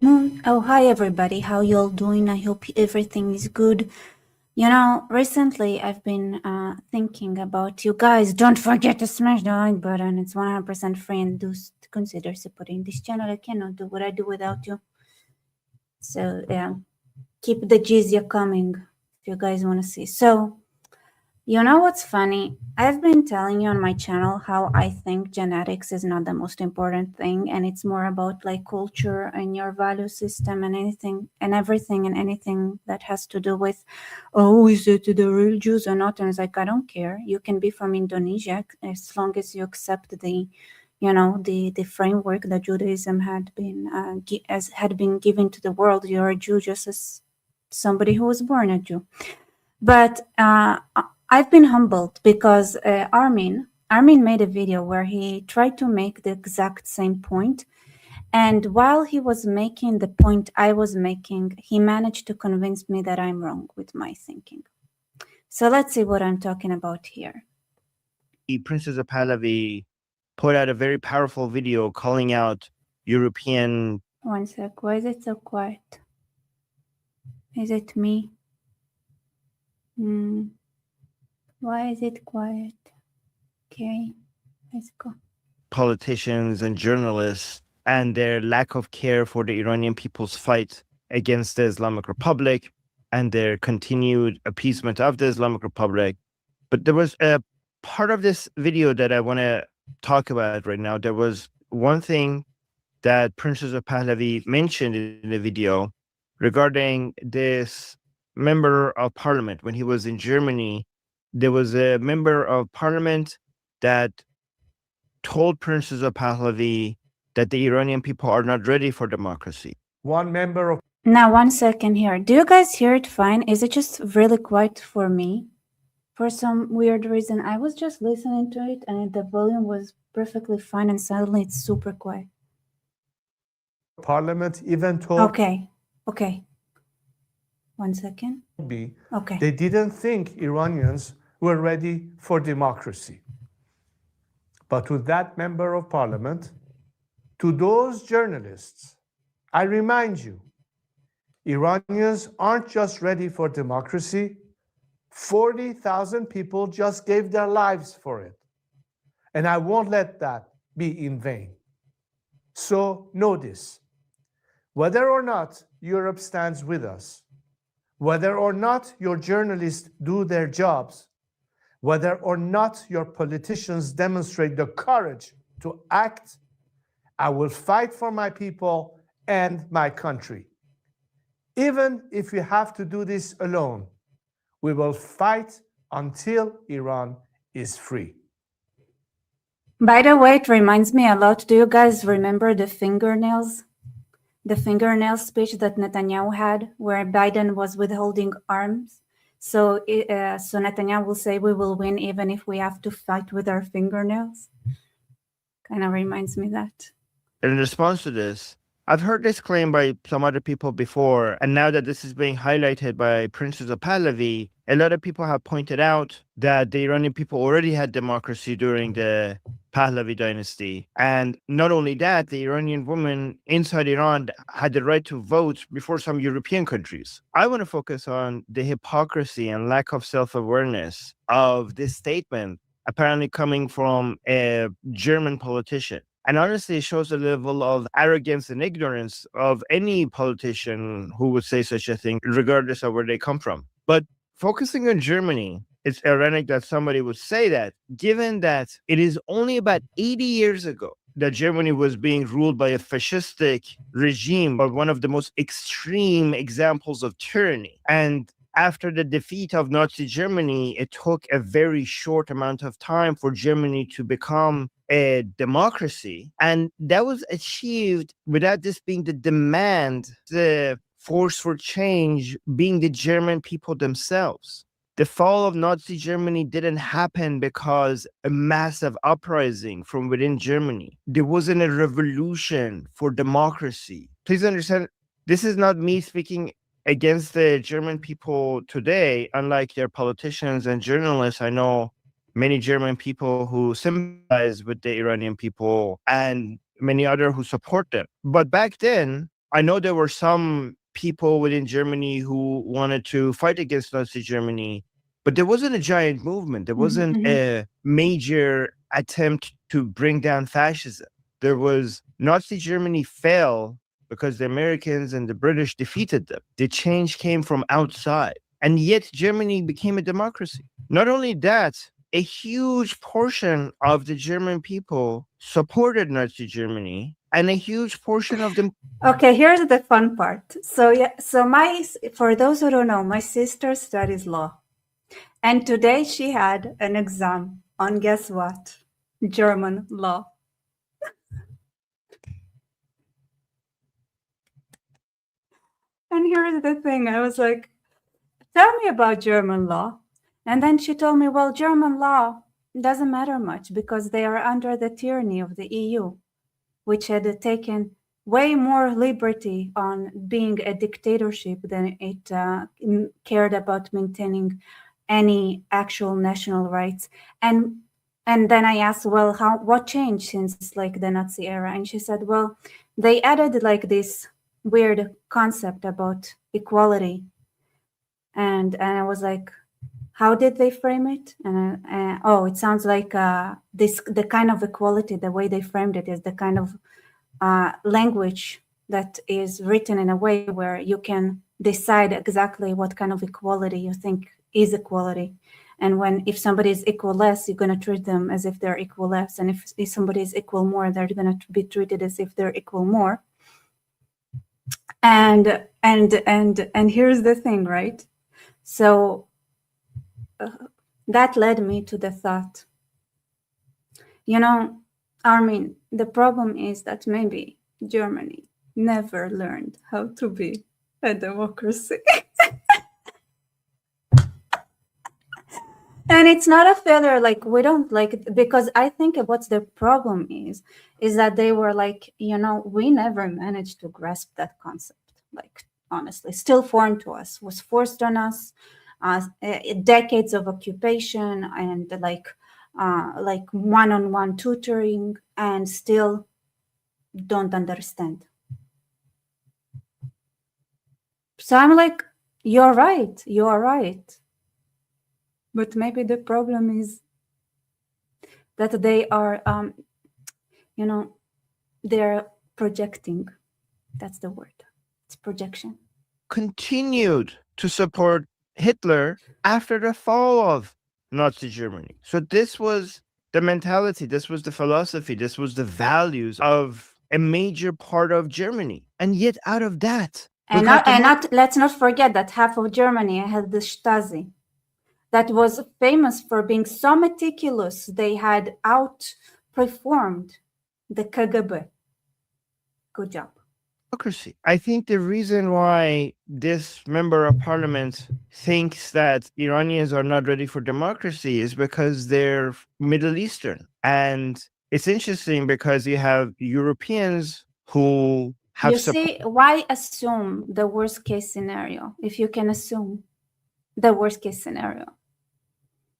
Oh, hi everybody. How y'all doing? I hope everything is good. You know, recently I've been thinking about you guys. Don't forget to smash the like button. It's 100% free and do consider supporting this channel. I cannot do what I do without you. So yeah, keep the jizya coming if you guys want to see. So, you know what's funny? I've been telling you on my channel how I think genetics is not the most important thing, and it's more about like culture and your value system and anything and everything and anything that has to do with, oh, is it the real Jews or not? And it's like, I don't care. You can be from Indonesia as long as you accept the, you know, the framework that Judaism had been had been given to the world. You're a Jew just as somebody who was born a Jew. But I've been humbled because Armin made a video where he tried to make the exact same point. And while he was making the point I was making, he managed to convince me that I'm wrong with my thinking. So let's see what I'm talking about here. Princess of Pahlavi put out a very powerful video calling out European... One sec, why is it so quiet? Is it me? Why is it quiet? Okay, let's go. Politicians and journalists and their lack of care for the Iranian people's fight against the Islamic Republic and their continued appeasement of the Islamic Republic. But there was a part of this video that I want to talk about right now. There was one thing that Princess of Pahlavi mentioned in the video regarding this member of parliament. When he was in Germany, there was a member of parliament that told Princess of Pahlavi that the Iranian people are not ready for democracy. One member of... Now, 1 second here. Do you guys hear it fine? Is it just really quiet for me? For some weird reason, I was just listening to it and the volume was perfectly fine and suddenly it's super quiet. Parliament even told... Okay. 1 second. Okay. They didn't think Iranians were ready for democracy. But to that member of parliament, to those journalists, I remind you, Iranians aren't just ready for democracy. 40,000 people just gave their lives for it. And I won't let that be in vain. So know this, whether or not Europe stands with us, whether or not your journalists do their jobs, whether or not your politicians demonstrate the courage to act, I will fight for my people and my country. Even if we have to do this alone, we will fight until Iran is free. By the way, it reminds me a lot. Do you guys remember the fingernails? The fingernail speech that Netanyahu had, where Biden was withholding arms. So Netanyahu will say we will win even if we have to fight with our fingernails. Kind of reminds me of that. In response to this, I've heard this claim by some other people before, and now that this is being highlighted by Princess of Pahlavi, a lot of people have pointed out that the Iranian people already had democracy during the Pahlavi dynasty. And not only that, the Iranian women inside Iran had the right to vote before some European countries. I want to focus on the hypocrisy and lack of self-awareness of this statement, apparently coming from a German politician. And honestly, it shows a level of arrogance and ignorance of any politician who would say such a thing, regardless of where they come from. But focusing on Germany, it's ironic that somebody would say that, given that it is only about 80 years ago that Germany was being ruled by a fascistic regime, or one of the most extreme examples of tyranny. And after the defeat of Nazi Germany, it took a very short amount of time for Germany to become a democracy. And that was achieved without this being the demand, the force for change being the German people themselves. The fall of Nazi Germany didn't happen because a massive uprising from within Germany. There wasn't a revolution for democracy. Please understand, this is not me speaking against the German people today. Unlike their politicians and journalists, I know many German people who sympathize with the Iranian people and many other who support them. But back then, I know there were some people within Germany who wanted to fight against Nazi Germany, but there wasn't a giant movement. There wasn't a major attempt to bring down fascism. There was Nazi Germany fell because the Americans and the British defeated them. The change came from outside. And yet Germany became a democracy. Not only that, a huge portion of the German people supported Nazi Germany, and a huge portion of them. Okay, here's the fun part. So for those who don't know, my sister studies law. And today she had an exam on, guess what? German law. And here's the thing, I was like, tell me about German law. And then she told me, well, German law doesn't matter much because they are under the tyranny of the EU, which had taken way more liberty on being a dictatorship than it cared about maintaining any actual national rights. And then I asked, well, what changed since like the Nazi era? And she said, well, they added like this weird concept about equality. And I was like, how did they frame it? And it sounds like the kind of equality, the way they framed it is the kind of language that is written in a way where you can decide exactly what kind of equality you think is equality. And if somebody is equal less, you're going to treat them as if they're equal less. And if somebody is equal more, they're going to be treated as if they're equal more. And here's the thing, right? So that led me to the thought, Armin, the problem is that maybe Germany never learned how to be a democracy. And it's not a failure, we don't because I think what's the problem is that they were we never managed to grasp that concept, honestly, still foreign to us, was forced on us, decades of occupation and one-on-one tutoring, and still don't understand. So I'm like, you're right. But maybe the problem is that they are, they're projecting. That's the word. It's projection. Continued to support Hitler after the fall of Nazi Germany. So this was the mentality, this was the philosophy, this was the values of a major part of Germany. And yet out of that... let's not forget that half of Germany had the Stasi. That was famous for being so meticulous. They had outperformed the KGB. Good job. Hypocrisy. I think the reason why this member of parliament thinks that Iranians are not ready for democracy is because they're Middle Eastern. And it's interesting because you have Europeans who have... You see, why assume the worst case scenario if you can assume the worst case scenario?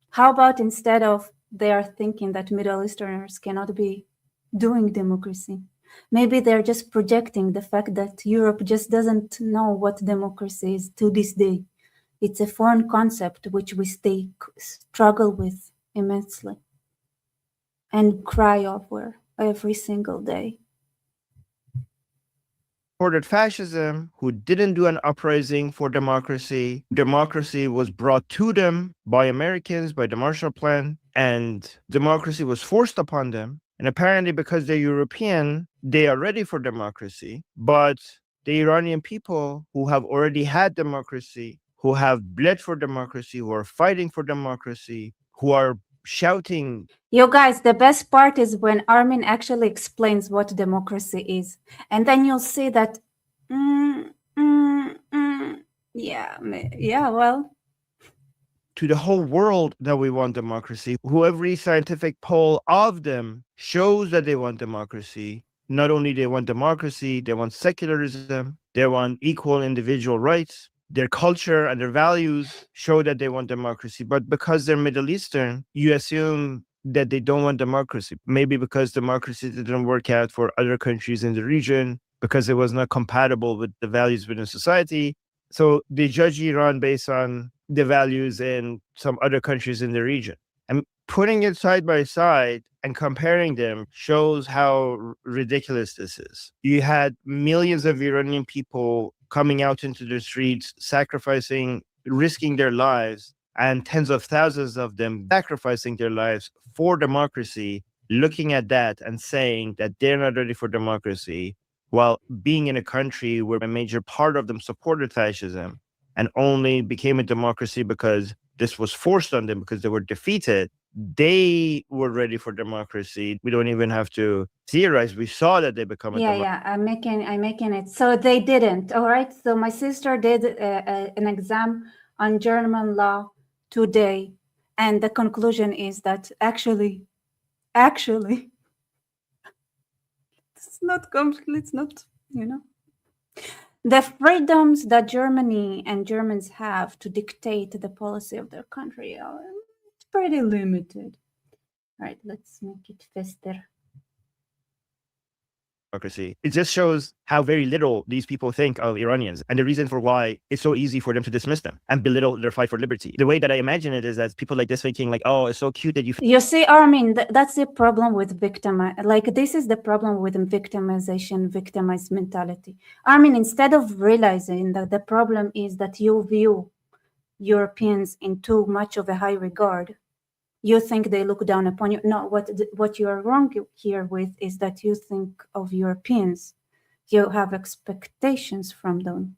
How about instead of they are thinking that Middle Easterners cannot be doing democracy, maybe they're just projecting the fact that Europe just doesn't know what democracy is to this day. It's a foreign concept which we struggle with immensely and cry over every single day. Supported fascism, who didn't do an uprising for democracy. Democracy was brought to them by Americans, by the Marshall Plan, and democracy was forced upon them. And apparently because they're European, they are ready for democracy. But the Iranian people who have already had democracy, who have bled for democracy, who are fighting for democracy, who are shouting. You guys, the best part is when Armin actually explains what democracy is. And then you'll see that, well. To the whole world that we want democracy, who every scientific poll of them shows that they want democracy. Not only they want democracy, they want secularism, they want equal individual rights. Their culture and their values show that they want democracy. But because they're Middle Eastern, you assume that they don't want democracy. Maybe because democracy didn't work out for other countries in the region. because it was not compatible with the values within society. So they judge Iran based on the values in some other countries in the region. And putting it side by side and comparing them shows how ridiculous this is. You had millions of Iranian people coming out into the streets, sacrificing, risking their lives, and tens of thousands of them sacrificing their lives for democracy, looking at that and saying that they're not ready for democracy, while being in a country where a major part of them supported fascism and only became a democracy because this was forced on them because they were defeated. They were ready for democracy. We don't even have to theorize. We saw that they become a democracy. Yeah, I'm making it. So they didn't. All right. So my sister did an exam on German law today, and the conclusion is that actually, it's not complete. It's not, the freedoms that Germany and Germans have to dictate the policy of their country are pretty limited. All right, let's make it faster. Democracy. It just shows how very little these people think of Iranians and the reason for why it's so easy for them to dismiss them and belittle their fight for liberty. The way that I imagine it is that people like this thinking like, oh, it's so cute that you see, Armin, that's the problem with this is the problem with victimized mentality. Armin, instead of realizing that the problem is that you view Europeans in too much of a high regard, you think they look down upon you. No, what you are wrong here with is that you think of Europeans. You have expectations from them.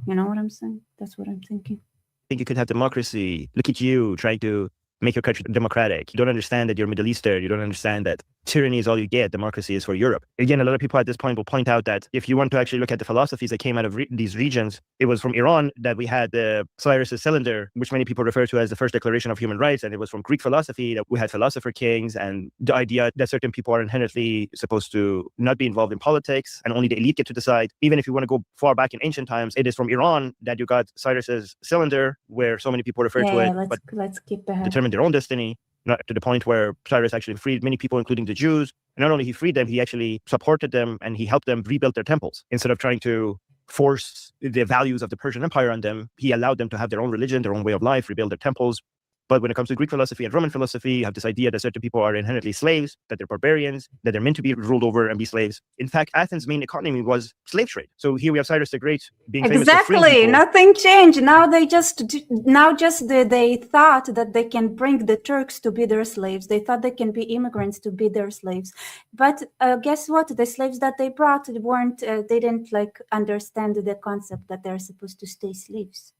You know what I'm saying? That's what I'm thinking. I think you could have democracy. Look at you trying to make your country democratic. You don't understand that you're Middle Eastern. You don't understand that tyranny is all you get. Democracy is for Europe. Again, a lot of people at this point will point out that if you want to actually look at the philosophies that came out of these regions, it was from Iran that we had the Cyrus's cylinder, which many people refer to as the first declaration of human rights. And it was from Greek philosophy that we had philosopher kings and the idea that certain people are inherently supposed to not be involved in politics and only the elite get to decide. Even if you want to go far back in ancient times, it is from Iran that you got Cyrus's cylinder, where so many people refer to it, but let's keep ahead. Determine their own destiny, not to the point where Cyrus actually freed many people, including the Jews. And not only he freed them, he actually supported them and he helped them rebuild their temples. Instead of trying to force the values of the Persian Empire on them, he allowed them to have their own religion, their own way of life, rebuild their temples. But when it comes to Greek philosophy and Roman philosophy, you have this idea that certain people are inherently slaves, that they're barbarians, that they're meant to be ruled over and be slaves. In fact, Athens' main economy was slave trade. So here we have Cyrus the Great being famous for freeing Exactly. people. Nothing changed. Now they thought that they can bring the Turks to be their slaves. They thought they can be immigrants to be their slaves. But guess what? The slaves that they brought didn't understand the concept that they're supposed to stay slaves.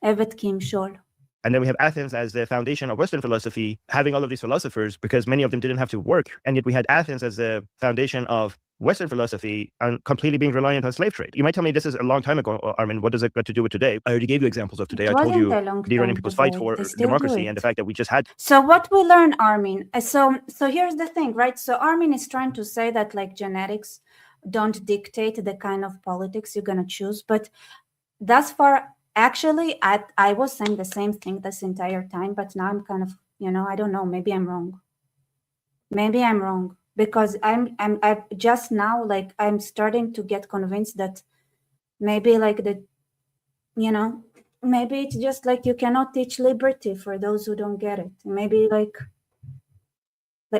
Evet Kim Shol. And then we have Athens as the foundation of Western philosophy, having all of these philosophers because many of them didn't have to work. And yet we had Athens as the foundation of Western philosophy and completely being reliant on slave trade. You might tell me this is a long time ago, Armin. What does it got to do with today? I already gave you examples of today. I told you the Iranian people's fight for democracy and the fact that we just had. So what we learn, Armin, so here's the thing, right? So Armin is trying to say that genetics don't dictate the kind of politics you're going to choose. But thus far, actually, I was saying the same thing this entire time, but now I'm kind of, I don't know, maybe I'm wrong. Maybe I'm wrong because I'm just now, I'm starting to get convinced that maybe maybe it's just you cannot teach liberty for those who don't get it. Maybe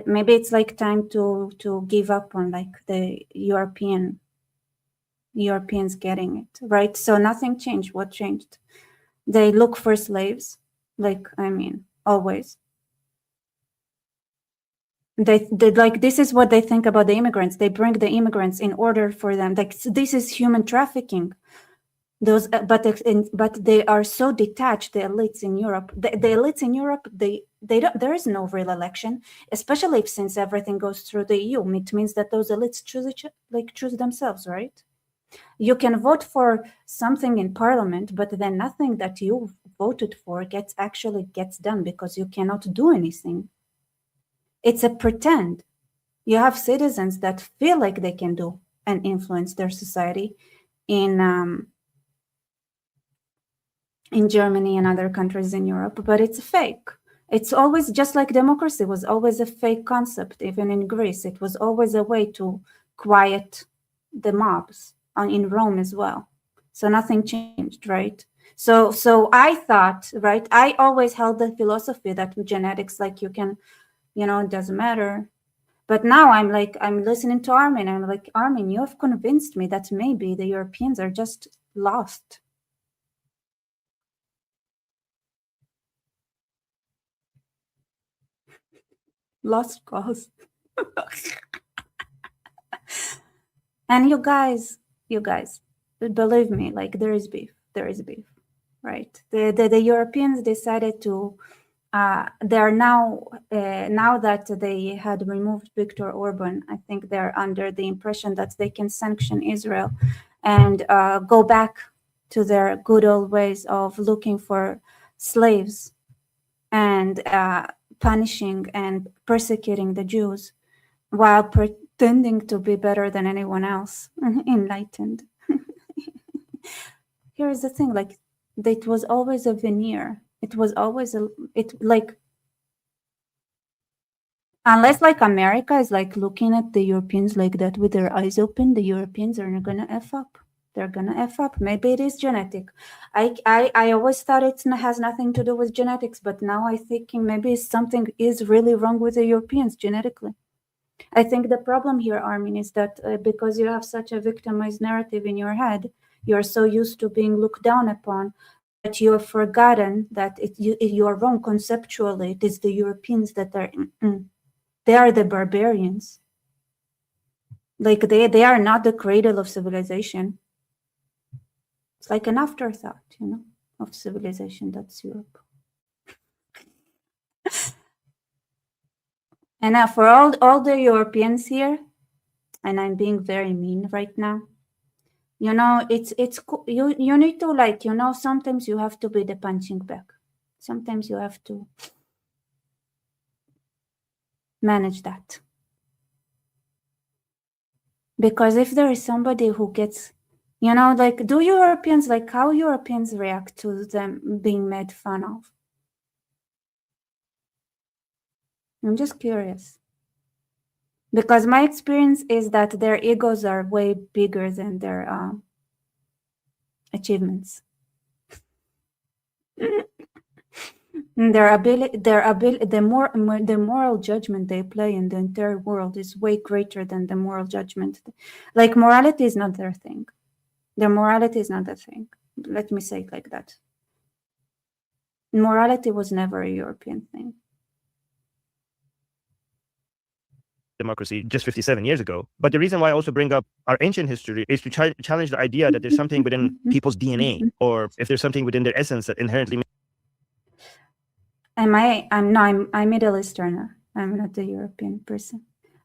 maybe it's time to give up on the Europeans getting it, right? So nothing changed. What changed? They look for slaves, always. They this is what they think about the immigrants. They bring the immigrants in order for them. This is human trafficking. But they are so detached. The elites in Europe. The elites in Europe. They don't. There is no real election, especially since everything goes through the EU. It means that those elites choose themselves, right? You can vote for something in parliament, but then nothing that you voted for gets done because you cannot do anything. It's a pretend. You have citizens that feel like they can do and influence their society in Germany and other countries in Europe, but it's fake. It's always just like democracy was always a fake concept. Even in Greece, it was always a way to quiet the mobs in Rome as well. So nothing changed, right? So I thought, right, I always held the philosophy that with genetics, like you can, it doesn't matter. But now I'm listening to Armin. I'm like, Armin, you have convinced me that maybe the Europeans are just lost. Lost cause. And you guys, believe me, like there is beef, right? The Europeans decided to, they are now that they had removed Viktor Orban, I think they're under the impression that they can sanction Israel and go back to their good old ways of looking for slaves and punishing and persecuting the Jews while pretending to be better than anyone else, enlightened. Here's the thing, like, it was always a veneer. It was always unless like America is like looking at the Europeans like that with their eyes open, the Europeans are not gonna F up. They're gonna F up. Maybe it is genetic. I always thought it has nothing to do with genetics, but now I'm thinking maybe something is really wrong with the Europeans genetically. I think the problem here, Armin, is that because you have such a victimized narrative in your head, you're so used to being looked down upon that you have forgotten that you are wrong conceptually. It is the Europeans that are, they are the barbarians. Like they are not the cradle of civilization. It's like an afterthought, of civilization. That's Europe. And now for all the Europeans here, and I'm being very mean right now, it's you need to sometimes you have to be the punching bag. Sometimes you have to manage that. Because if there is somebody who gets, do Europeans, how Europeans react to them being made fun of? I'm just curious. Because my experience is that their egos are way bigger than their achievements. The moral judgment they play in the entire world is way greater than the moral judgment. Like morality is not their thing. Their morality is not their thing. Let me say it like that. Morality was never a European thing. Democracy just 57 years ago. But the reason why I also bring up our ancient history is to challenge the idea that there's something within people's DNA, or if there's something within their essence that inherently. I'm Middle Easterner. I'm not a European person.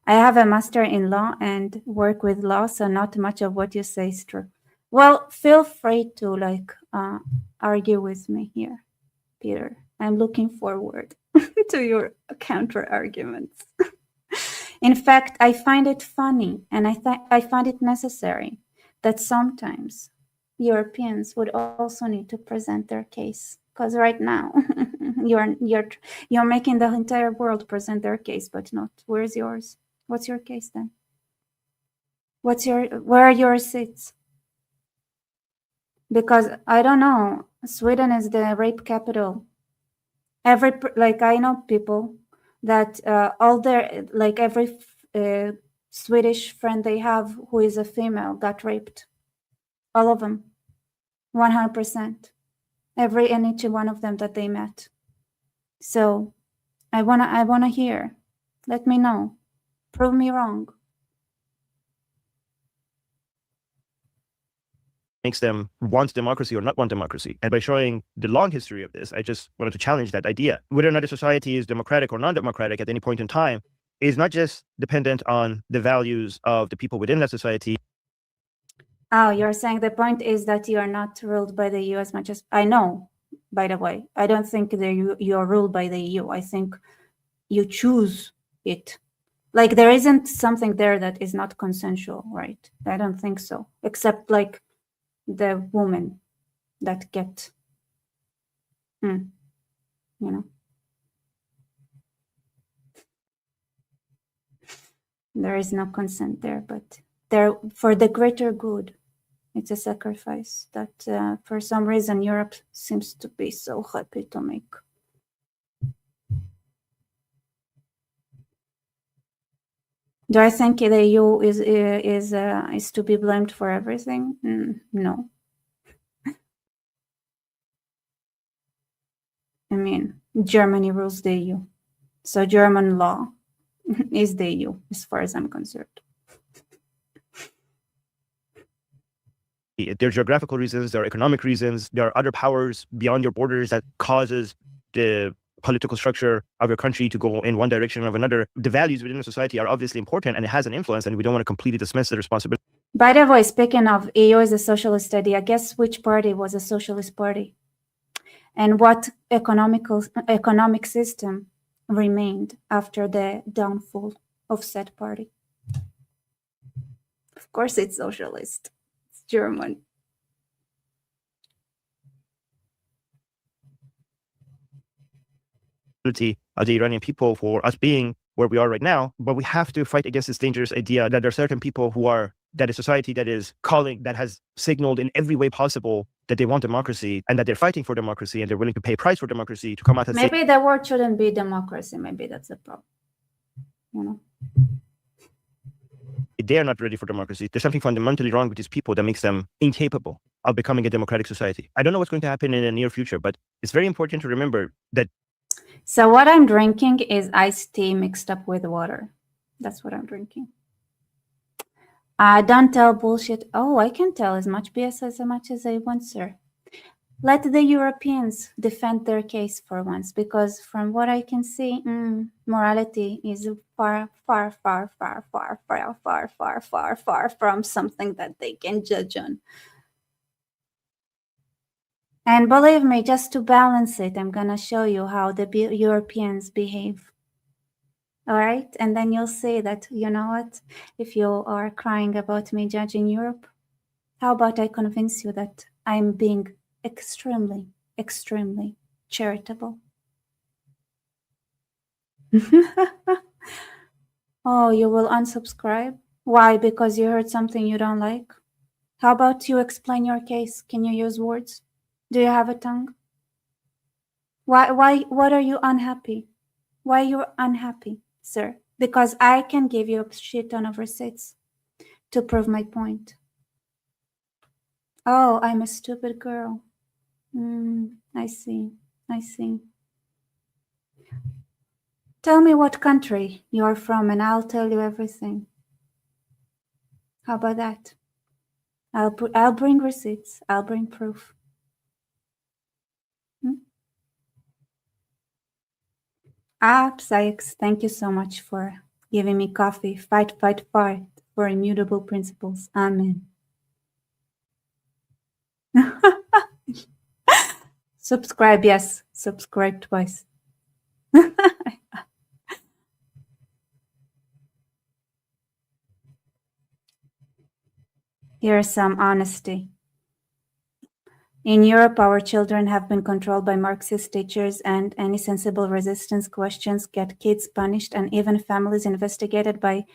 I have a master in law and work with law, so not much of what you say is true. Well, feel free to argue with me here, Peter. I'm looking forward to your counter arguments. In fact, I find it funny, and I find it necessary that sometimes Europeans would also need to present their case. Because right now, you're making the entire world present their case, but not. Where's yours? What's your case then? Where are your seats? Because I don't know, Sweden is the rape capital. I know people that all their every Swedish friend they have who is a female got raped. All of them, 100%. Every and each one of them that they met. So I wanna hear. Let me know. Prove me wrong. Makes them want democracy or not want democracy. And by showing the long history of this, I just wanted to challenge that idea. Whether or not a society is democratic or non-democratic at any point in time is not just dependent on the values of the people within that society. Oh, you're saying the point is that you are not ruled by the EU as much as I know, by the way. I don't think that you are ruled by the EU. I think you choose it. Like there isn't something there that is not consensual, right? I don't think so. Except the women that get, There is no consent there, but there for the greater good. It's a sacrifice that for some reason Europe seems to be so happy to make. Do I think the EU is to be blamed for everything? No. I mean, Germany rules the EU, so German law is the EU, as far as I'm concerned. There are geographical reasons, there are economic reasons, there are other powers beyond your borders that causes the political structure of your country to go in one direction or another. The values within the society are obviously important and it has an influence, and we don't want to completely dismiss the responsibility. By the way, speaking of EU as a socialist idea, guess which party was a socialist party? And what economic system remained after the downfall of said party? Of course it's socialist. It's German. Of the Iranian people for us being where we are right now, but we have to fight against this dangerous idea that there are certain people that a society that is calling, that has signaled in every way possible that they want democracy and that they're fighting for democracy and they're willing to pay a price for democracy to come out and maybe the word shouldn't be democracy. Maybe that's a problem. You know, they are not ready for democracy. There's something fundamentally wrong with these people that makes them incapable of becoming a democratic society. I don't know what's going to happen in the near future, but it's very important to remember that. So what I'm drinking is iced tea mixed up with water. That's what I'm drinking. Don't tell bullshit. Oh, I can tell as much BS as much as I want, sir. Let the Europeans defend their case for once, because from what I can see, morality is far from something that they can judge on. And believe me, just to balance it, I'm going to show you how the Europeans behave. All right? And then you'll see that, you know what? If you are crying about me judging Europe, how about I convince you that I'm being extremely, extremely charitable? Oh, you will unsubscribe? Why? Because you heard something you don't like? How about you explain your case? Can you use words? Do you have a tongue? What are you unhappy? Why are you unhappy, sir? Because I can give you a shit ton of receipts to prove my point. Oh, I'm a stupid girl. I see. Tell me what country you're from and I'll tell you everything. How about that? I'll bring receipts. I'll bring proof. Psychs, thank you so much for giving me coffee. Fight for immutable principles. Amen. Subscribe, yes. Subscribe twice. Here's some honesty. In Europe, our children have been controlled by Marxist teachers, and any sensible resistance questions get kids punished and even families investigated by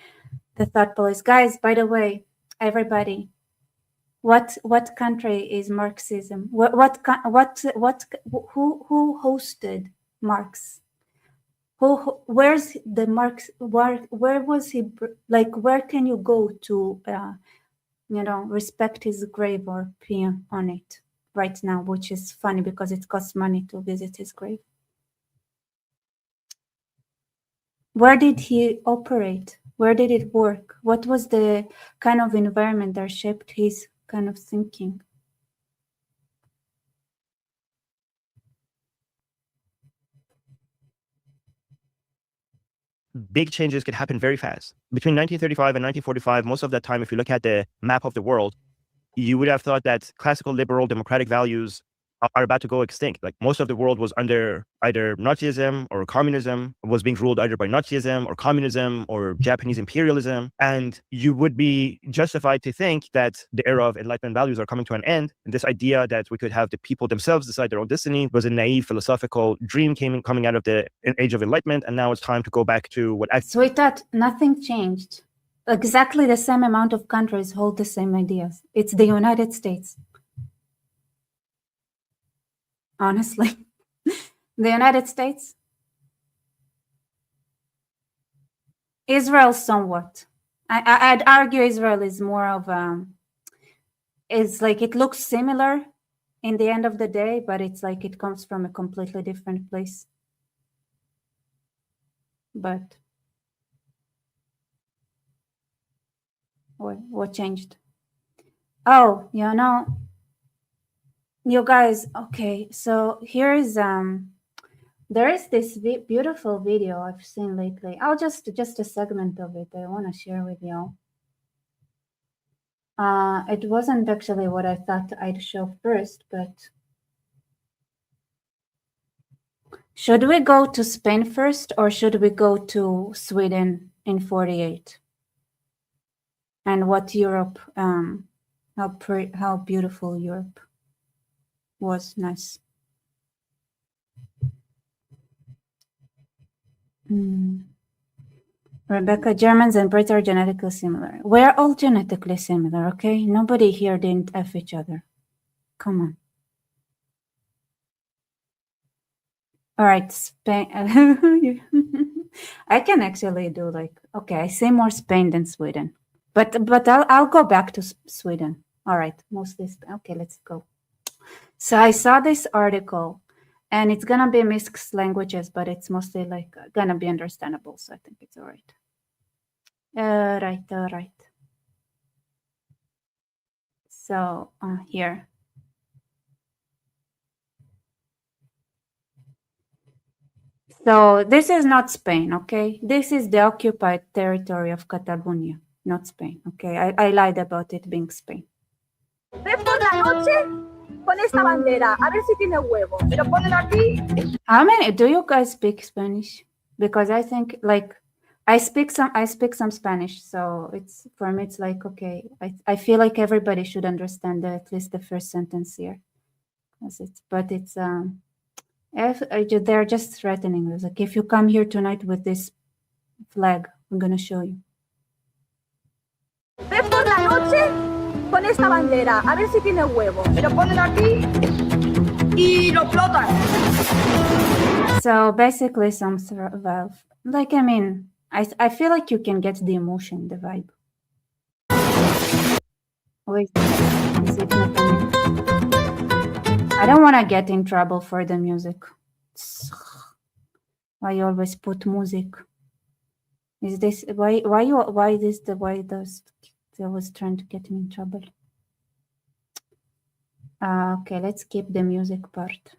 the thought police. Guys, by the way, everybody, what country is Marxism? Who hosted Marx? Where's the Marx? Where was he? Like, where can you go to, respect his grave or pee on it? Right now, which is funny because it costs money to visit his grave. Where did he operate? Where did it work? What was the kind of environment that shaped his kind of thinking? Big changes could happen very fast. Between 1935 and 1945, most of that time, if you look at the map of the world, you would have thought that classical liberal democratic values are about to go extinct. Like, most of the world was under either Nazism or communism, was being ruled either by Nazism or communism or Japanese imperialism. And you would be justified to think that the era of Enlightenment values are coming to an end. And this idea that we could have the people themselves decide their own destiny was a naive philosophical dream coming out of the age of Enlightenment. And now it's time to go back to what Sweetheart, nothing changed. exactly the same amount of countries hold the same ideas. It's the United States. Honestly, the United States, Israel, somewhat. I'd argue Israel is more of it's like it looks similar in the end of the day, but it's like it comes from a completely different place. But what changed? Oh, you know, you guys. Okay, so here is there is this beautiful video I've seen lately. I'll just a segment of it I want to share with you. It wasn't actually what I thought I'd show first, but should we go to Spain first or should we go to Sweden in 48? And what Europe, how beautiful Europe was. Nice. Rebecca, Germans and Brits are genetically similar. We're all genetically similar, okay? Nobody here didn't F each other. Come on. All right, Spain. I can actually do like, okay, I say more Spain than Sweden. But I'll go back to Sweden. All right, mostly Spain. Okay, let's go. So I saw this article, and it's gonna be mixed languages, but it's mostly like gonna be understandable. So I think it's all right. All right. So here. So this is not Spain, okay? This is the occupied territory of Catalonia, not Spain, okay? I lied about it being Spain. Ve por la noche con esta bandera, a ver si tiene huevo. Pero ponen aquí. How many do you guys speak Spanish? Because I think like I speak some Spanish, so it's for me it's like okay. I feel like everybody should understand at least the first sentence here, they're just threatening us. Like if you come here tonight with this flag, I'm gonna show you. Ve por la noche con esta bandera, a ver si tiene huevo. Pero ponen aquí y lo flotan. So basically, some valve. Like I mean, I feel like you can get the emotion, the vibe. Wait, is it not on? I don't want to get in trouble for the music. Why you always put music? Is this why those they was trying to get me in trouble? Okay, let's keep the music part.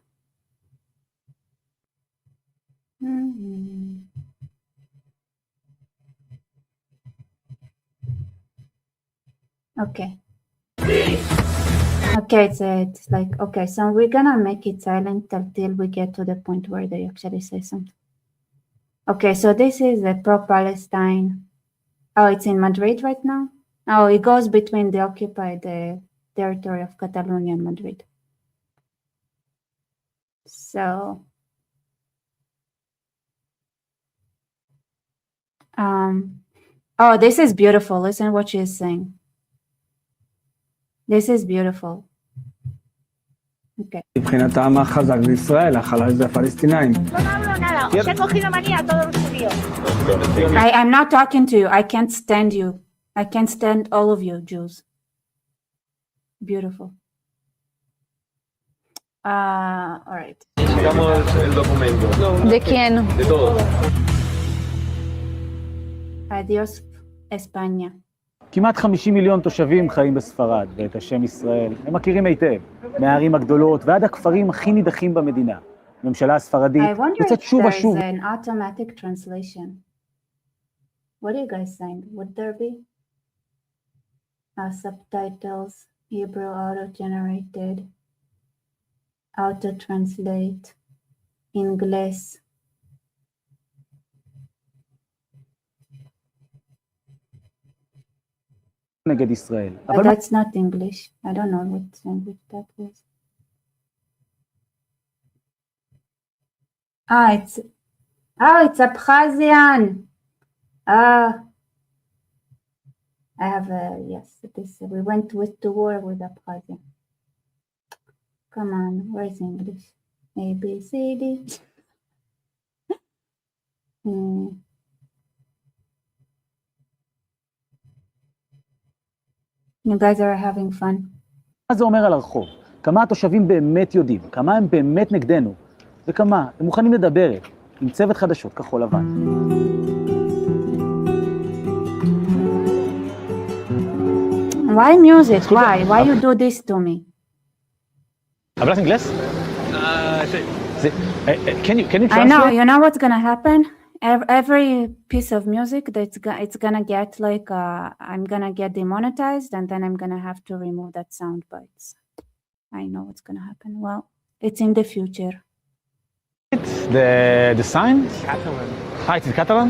Okay. Okay, it's like, okay, so we're gonna make it silent until we get to the point where they actually say something. Okay, so this is the pro-Palestine. Oh, it's in Madrid right now? Oh, it goes between the occupied territory of Catalonia and Madrid. So, oh, this is beautiful. Listen what she's saying. This is beautiful. Okay. מבחינתם החזק זה ישראל, החלש זה הפלסטינאים. No hablo nada, os he cogido manía a todos los judíos. I'm not talking to you. I can't stand you. I can't stand all of you Jews. Beautiful. All right. Necesitamos el documento. ¿De quién? De todos. Adiós, España. כמעט 50 מיליון תושבים חיים בספרד, ואת השם ישראל הם מכירים היטב, מהערים הגדולות ועד הכפרים הכי נידחים במדינה. הממשלה הספרדית יוצאת שוב ושוב. I wonder if there's an automatic translation. What do you guys think? Would there be? Subtitles, Hebrew auto-generated, auto-translate, English. נגד ישראל. But that's not English. I don't know what language that was. It's Abkhazian. I have yes, this we went to war with Abkhazia. Come on, where's English? A, B, C, D. You guys are having fun. מה זה אומר על הרחוב? כמה התושבים באמת יודעים? כמה הם באמת נגדנו? וכמה הם מוכנים לדבר עם צוות חדשות כחול לבן. Why music? Why? Why you do this to me? ¿Hablas inglés? Sí. Can you translate? I know. You know what's gonna happen? Every piece of music it's gonna get like I'm gonna get demonetized, and then I'm gonna have to remove that sound bites. I know what's gonna happen. Well, it's in the future. The sign? Catalan. Hi, it's in Catalan?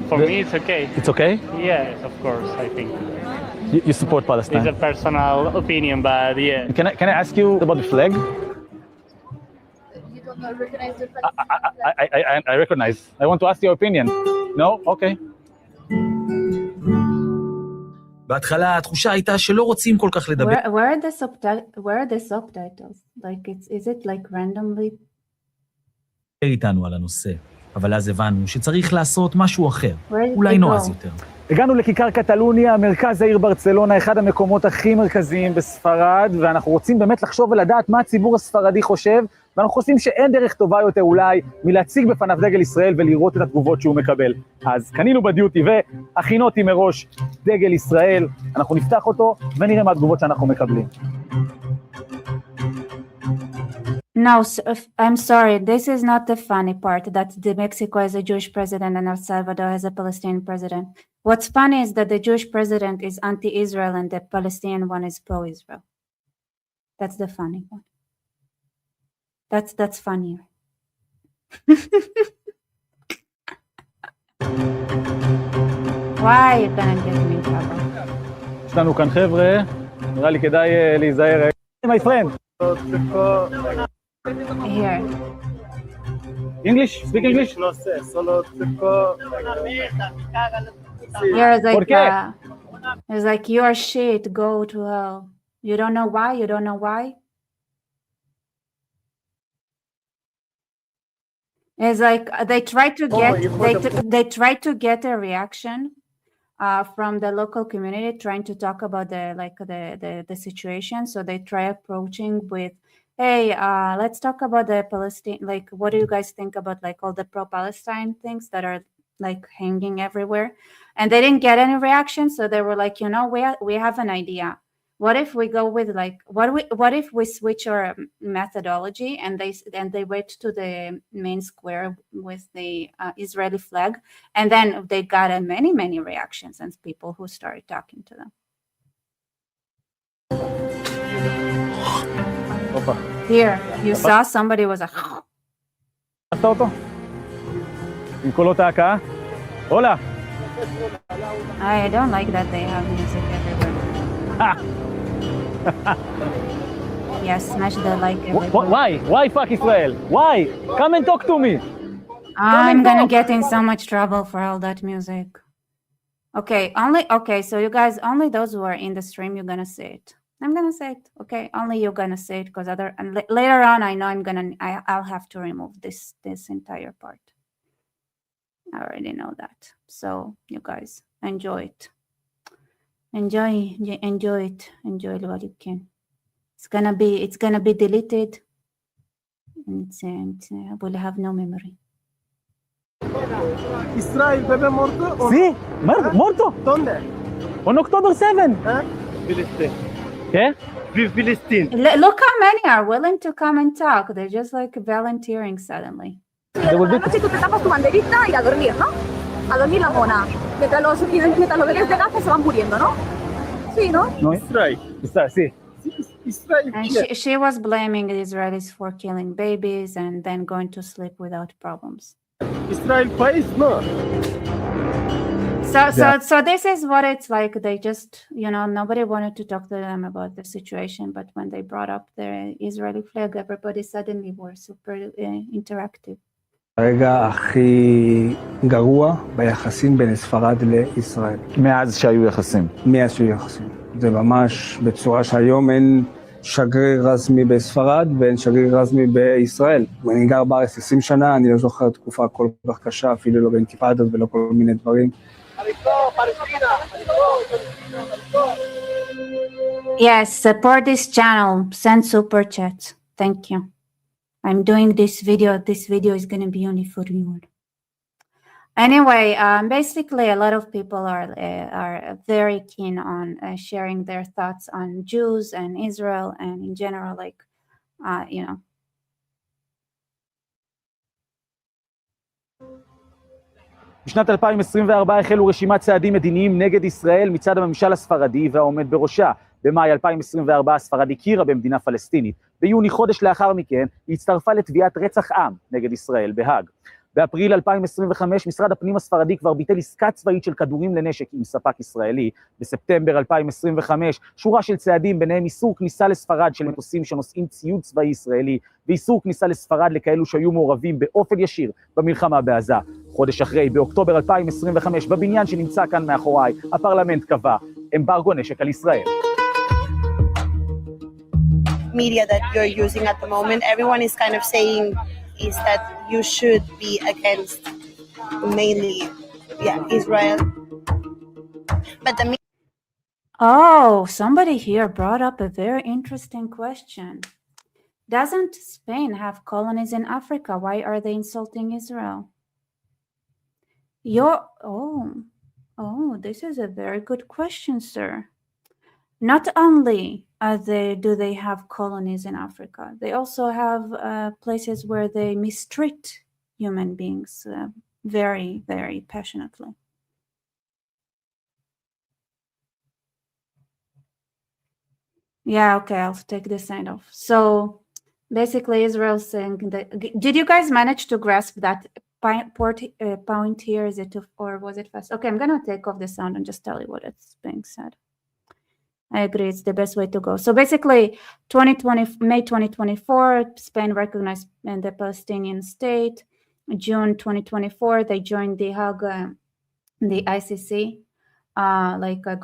For me, it's okay. It's okay? Yes, of course, I think. You support Palestine? It's a personal opinion, but yeah. Can I ask you about the flag? You don't recognize the flag? I recognize. I want to ask your opinion. No? Okay. בהתחלה התחושה הייתה שלא רוצים כל כך לדבר. Where are the subtitles? Like is it like randomly? איתנו על הנושא, אבל אז הבנו שצריך לעשות משהו אחר, Where did אולי they נועז go? יותר. הגענו לכיכר קטלוניה, מרכז העיר ברצלונה, אחד המקומות הכי מרכזיים בספרד, ואנחנו רוצים באמת לחשוב ולדעת מה הציבור הספרדי חושב, ואנחנו חושבים שאין דרך טובה יותר אולי מלהציג בפניו דגל ישראל ולראות את התגובות שהוא מקבל. אז קנינו בדיוטי והכינותי מראש דגל ישראל, אנחנו נפתח אותו ונראה מה התגובות שאנחנו מקבלים. No, I'm sorry. This is not the funny part that Mexico has a Jewish president and El Salvador has a Palestinian president. What's funny is that the Jewish president is anti-Israel and the Palestinian one is pro-Israel. That's the funny one. That's funnier. Why are you gonna get me in trouble? יש לנו כאן חבר'ה, נראה לי כדאי להיזהר. My friend. Here. English? Speak English? No sé, solo Here is ¿Por like, qué? it's like your shit, go to hell. You don't know why? You don't know why? It's like they try to get they try to get a reaction from the local community trying to talk about the situation. So they try approaching with, hey, let's talk about the Palestine. Like, what do you guys think about like all the pro-Palestine things that are like hanging everywhere? And they didn't get any reaction. So they were like, you know, we have an idea. What if we go with like what if we switch our methodology and they went to the main square with the Israeli flag, and then they got many reactions and people who started talking to them. Here, you saw somebody was like. עשת אותו? עם קולות ההקאה? הולה! I don't like that they have music everywhere. Yes, smash the like everywhere. Why fuck Israel? Why? Come and talk to me. I'm gonna get in so much trouble for all that music. Okay, so you guys, only those who are in the stream, you're gonna say it. I'm gonna say it, okay? Only you're gonna say it, because later on, I know I'll have to remove this entire part. I already know that. So you guys enjoy it. Enjoy it. Enjoy it while you can. It's gonna be deleted. And will have no memory. Israel, bebé muerto. Sí, muerto. ¿Dónde? On October 7. Filistín. ¿Qué? Filistín. Look how many are willing to come and talk. They're just like volunteering suddenly. Anoche tú te tapas tu banderita y a dormir, ¿no? A dormir la mona. Mientras los bebés de Gaza se van muriendo, ¿no? Sí, ¿no? No, Israel. sí. Israel. And she was blaming the Israelis for killing babies and then going to sleep without problems. Israel país, no. So this is what it's like. They just, nobody wanted to talk to them about the situation, but when they brought up the Israeli flag, everybody suddenly were super interactive. הרגע הכי גרוע ביחסים בין ספרד לישראל. מאז שהיו יחסים. מאז שהיו יחסים. זה ממש בצורה שהיום אין שגריר רשמי בספרד ואין שגריר רשמי בישראל. אני גר בארץ 20 שנה, אני לא זוכר תקופה כל כך קשה, אפילו לא באינתיפאדות ולא כל מיני דברים. Yes, support this channel. Send super chat. Thank you. I'm doing this video. This video is going to be only for you. Anyway, basically, a lot of people are very keen on sharing their thoughts on Jews and Israel and in general, like, you know. בשנת 2024 החלו רשימת צעדים מדיניים נגד ישראל מצד הממשל הספרדי והעומד בראשה. במאי 2024 ספרד הכירה במדינה פלסטינית. ביוני, חודש לאחר מכן, היא הצטרפה לתביעת רצח עם נגד ישראל בהאג. באפריל 2025 משרד הפנים הספרדי כבר ביטל עסקה צבאית של כדורים לנשק עם ספק ישראלי. בספטמבר 2025 שורה של צעדים, ביניהם איסור כניסה לספרד של מטוסים שנושאים ציוד צבאי ישראלי, ואיסור כניסה לספרד לכאלו שהיו מעורבים באופן ישיר במלחמה בעזה. חודש אחרי, באוקטובר 2025, בבניין שנמצא כאן מאחוריי, הפרלמנט קבע אמברגו נשק על ישראל. Media that you're using at the moment, everyone is kind of saying is that you should be against mainly, Israel. But the Oh, somebody here brought up a very interesting question. Doesn't Spain have colonies in Africa? Why are they insulting Israel? This is a very good question, sir. Not only do they have colonies in Africa, they also have places where they mistreat human beings very, very passionately. Yeah, okay, I'll take this sign off. So basically Israel saying that, did you guys manage to grasp that point here? Is it or was it fast? Okay, I'm gonna take off the sound and just tell you what it's being said. I agree, it's the best way to go. So basically, May 2024, Spain recognized the Palestinian state. June 2024, they joined the Hague, the ICC,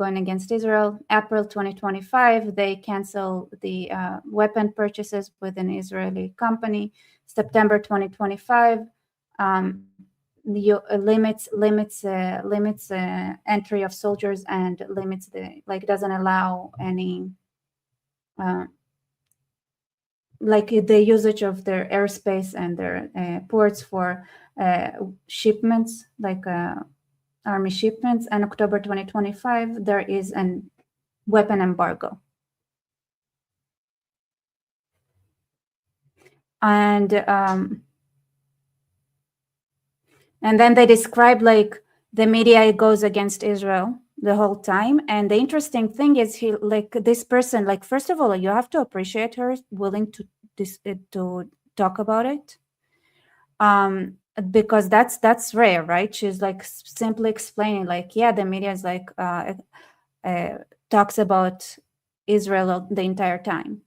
going against Israel. April 2025, they cancel the weapon purchases with an Israeli company. September 2025, limits entry of soldiers and limits doesn't allow any the usage of their airspace and their ports for shipments, army shipments. And October 2025, there is an weapon embargo. And then they describe the media goes against Israel the whole time. And the interesting thing is this person, first of all, you have to appreciate her willing to talk about it. Because that's rare, right? She's simply explaining the media is talks about Israel the entire time.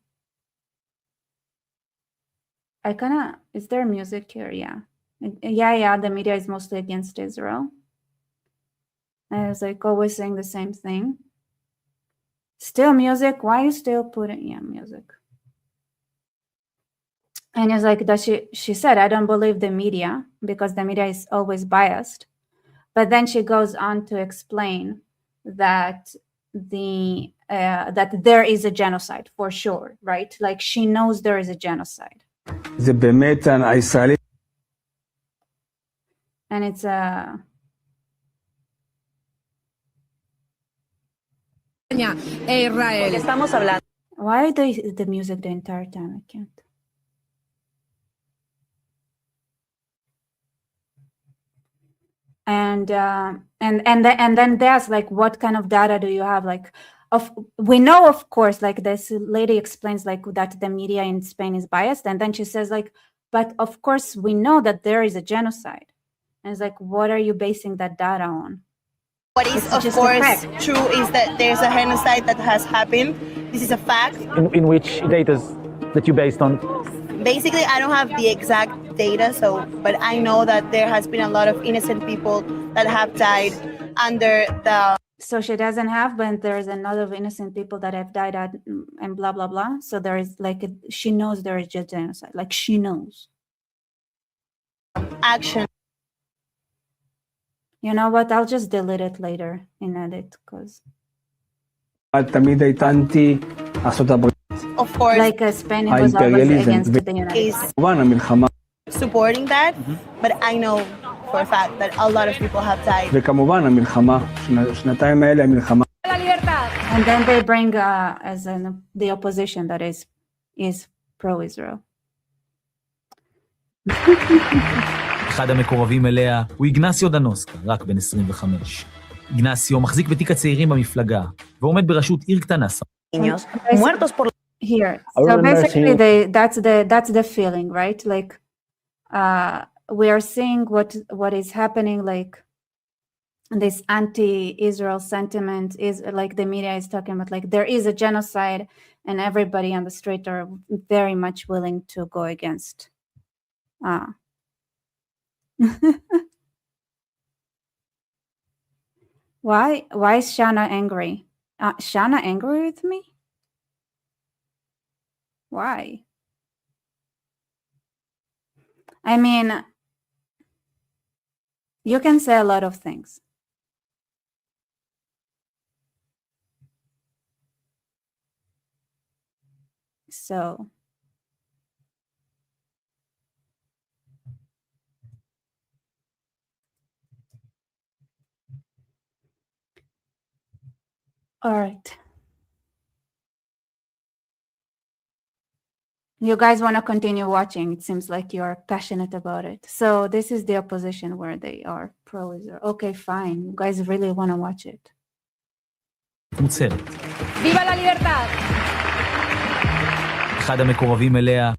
Is there music here? Yeah. Yeah, the media is mostly against Israel. I was always saying the same thing. Still music? Why are you still putting music? And it's she said, I don't believe the media because the media is always biased. But then she goes on to explain that that there is a genocide for sure, right? She knows there is a genocide. זה באמת הישראלי. And it's why the music the entire time? I can't. And then there's what kind of data do you have? We know, of course, this lady explains that the media in Spain is biased, and then she says but of course we know that there is a genocide. And it's what are you basing that data on? What is, of course, true is that there's a genocide that has happened. This is a fact. In which data that you based on? Basically, I don't have the exact data, but I know that there has been a lot of innocent people that have died under the... So she doesn't have, but there's a lot of innocent people that have died and blah, blah, blah. So there is she knows there is just genocide. Like she knows. action. You know what? I'll just delete it later in edit because... תמיד הייתה אנטי ארצות הברית. Of course, like Spain was always against the United States. כמובן המלחמה. Supporting that, but I know for a fact that a lot of people have died. וכמובן המלחמה, שנתיים האלה המלחמה. And then they bring the opposition that is pro-Israel. אחד המקורבים אליה הוא איגנסיו דנוסקה, רק בן 25. איגנסיו מחזיק בתיק הצעירים במפלגה, ועומד בראשות עיר קטנה. Here, so basically that's the feeling, right? Like we are seeing what is happening, like this anti-Israel sentiment is like the media is talking about, like there is a genocide and everybody on the street are very much willing to go against. Why is Shana angry? Shana angry with me? Why? I mean, you can say a lot of things. So all right. You guys want to continue watching. It seems like you're passionate about it. So this is the opposition where they are pro-Israel. Okay, fine. You guys really want to watch it. מוצרת. Viva la libertad! אחד המקורבים אליה.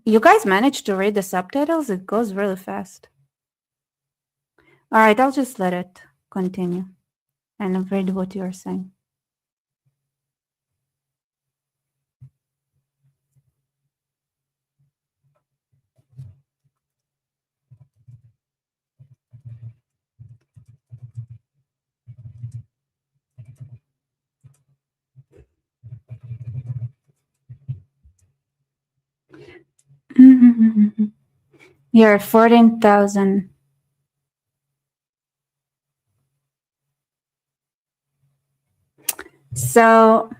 You guys managed to read the subtitles? It goes really fast. All right, I'll just let it continue and read what you're saying. You're 14,000. So,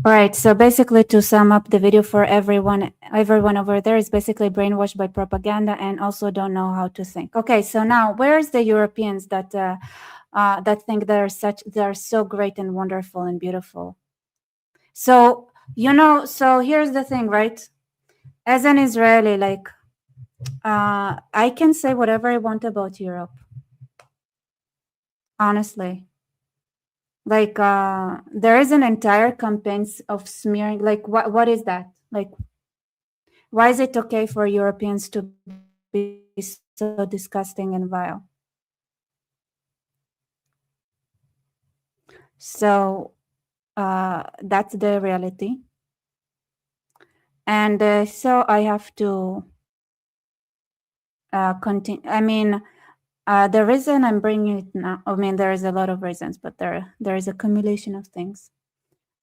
all right, so basically to sum up the video for everyone over there is basically brainwashed by propaganda and also don't know how to think. Okay, so now where's the Europeans that think they're so great and wonderful and beautiful? So, so here's the thing, right? As an Israeli, like, I can say whatever I want about Europe. Honestly. Like, there is an entire campaign of smearing. Like, what is that? Like, why is it okay for Europeans to be so disgusting and vile? So, that's the reality. And so I have to continue. I mean, the reason I'm bringing it now, I mean, there is a lot of reasons, but there is a accumulation of things.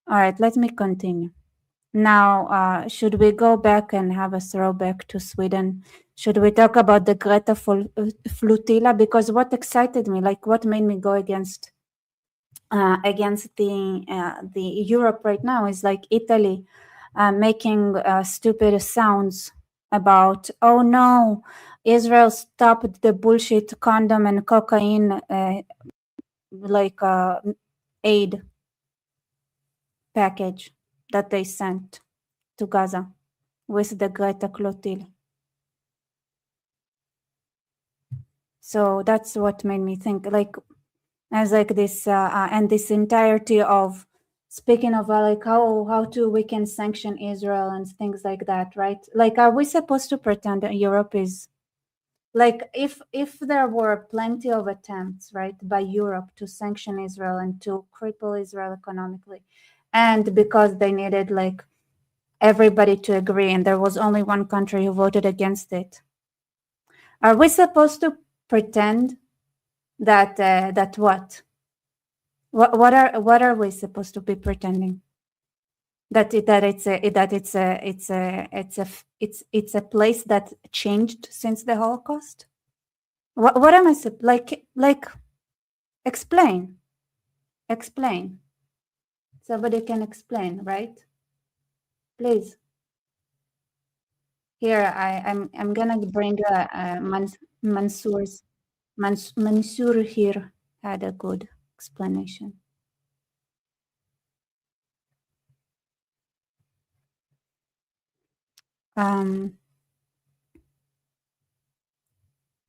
All right, let me continue. Now, should we go back and have a throwback to Sweden? Should we talk about the Greta flotilla? Because what excited me, like what made me go against the Europe right now is like Italy making stupid sounds about, oh no, Israel stopped the bullshit condom and cocaine aid package that they sent to Gaza with the Greta flotilla. So that's what made me think, like, as like this and this entirety of speaking of like how we can sanction Israel and things like that, right? Like, are we supposed to pretend that Europe is like, if there were plenty of attempts, right, by Europe to sanction Israel and to cripple Israel economically, and because they needed like everybody to agree, and there was only one country who voted against it. Are we supposed to pretend that that what? What are we supposed to be pretending? That it's a place that changed since the Holocaust? What am I like? Explain. Somebody can explain, right? Please. Here, I'm gonna bring Mansour here had a good explanation. Um,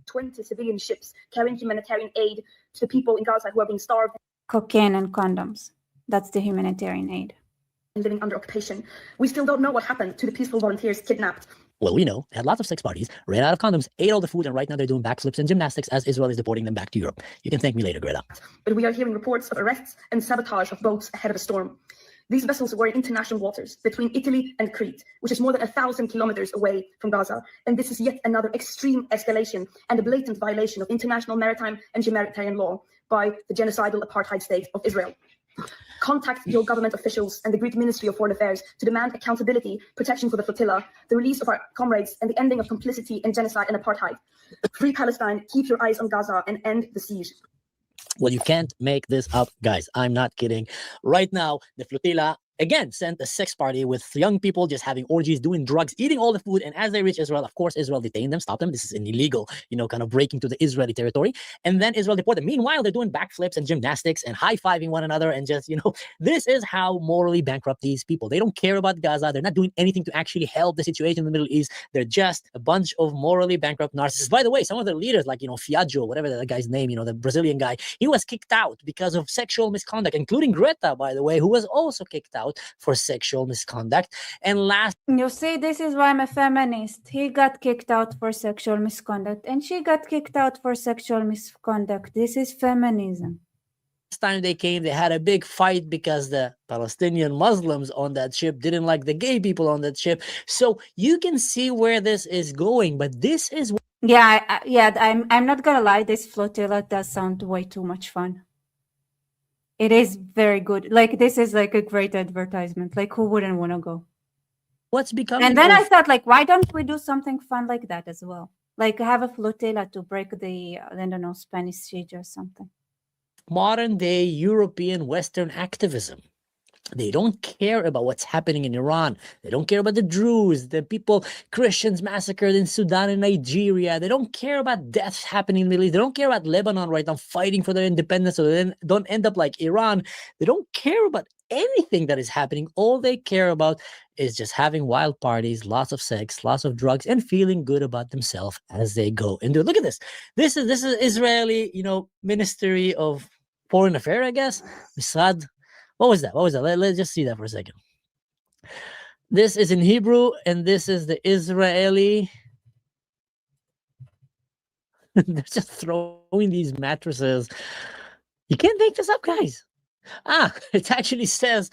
20 civilian ships carrying humanitarian aid to the people in Gaza who are being starved. Cocaine and condoms. That's the humanitarian aid. And living under occupation. We still don't know what happened to the peaceful volunteers kidnapped. Well, we know, had lots of sex parties, ran out of condoms, ate all the food, and right now they're doing backflips and gymnastics as Israel is deporting them back to Europe. You can thank me later, Greta. But we are hearing reports of arrests and sabotage of boats ahead of a storm. These vessels were in international waters between Italy and Crete, which is more than 1,000 kilometers away from Gaza. And this is yet another extreme escalation and a blatant violation of international maritime and humanitarian law by the genocidal apartheid state of Israel. Contact your government officials and the Greek Ministry of Foreign Affairs to demand accountability, protection for the flotilla, the release of our comrades, and the ending of complicity in genocide and apartheid. Free Palestine, keep your eyes on Gaza, and end the siege. Well, you can't make this up, guys. I'm not kidding. Right now, the flotilla again sent a sex party with young people just having orgies, doing drugs, eating all the food. And as they reach Israel, of course, Israel detained them, stopped them. This is an illegal, kind of breaking to the Israeli territory. And then Israel deported them. Meanwhile, they're doing backflips and gymnastics and high-fiving one another. And just, this is how morally bankrupt these people. They don't care about Gaza. They're not doing anything to actually help the situation in the Middle East. They're just a bunch of morally bankrupt narcissists. By the way, some of their leaders, like, Fiaggio, whatever that guy's name, the Brazilian guy, he was kicked out because of sexual misconduct, including Greta, by the way, who was also kicked out for sexual misconduct. And last, you see, this is why I'm a feminist. He got kicked out for sexual misconduct, and she got kicked out for sexual misconduct. This is feminism. Time they came, they had a big fight because the Palestinian Muslims on that ship didn't like the gay people on that ship. So you can see where this is going, but this is I'm not gonna lie, this flotilla does sound way too much fun. It is very good. Like, this is like a great advertisement. Like, who wouldn't want to go? What's becoming? And then I thought, like, why don't we do something fun like that as well? Like, have a flotilla to break the, I don't know, Spanish siege or something. Modern day European Western activism. They don't care about what's happening in Iran. They don't care about the Druze, the people, Christians massacred in Sudan and Nigeria. They don't care about deaths happening in the Middle East. They don't care about Lebanon right now fighting for their independence so they don't end up like Iran. They don't care about anything that is happening. All they care about is just having wild parties, lots of sex, lots of drugs, and feeling good about themselves as they go and do it. Look at this. This is Israeli, Ministry of Foreign Affairs, I guess. Misrad. What was that? Let's just see that for a second. This is in Hebrew, and this is the Israeli. They're just throwing these mattresses. You can't make this up, guys. It actually says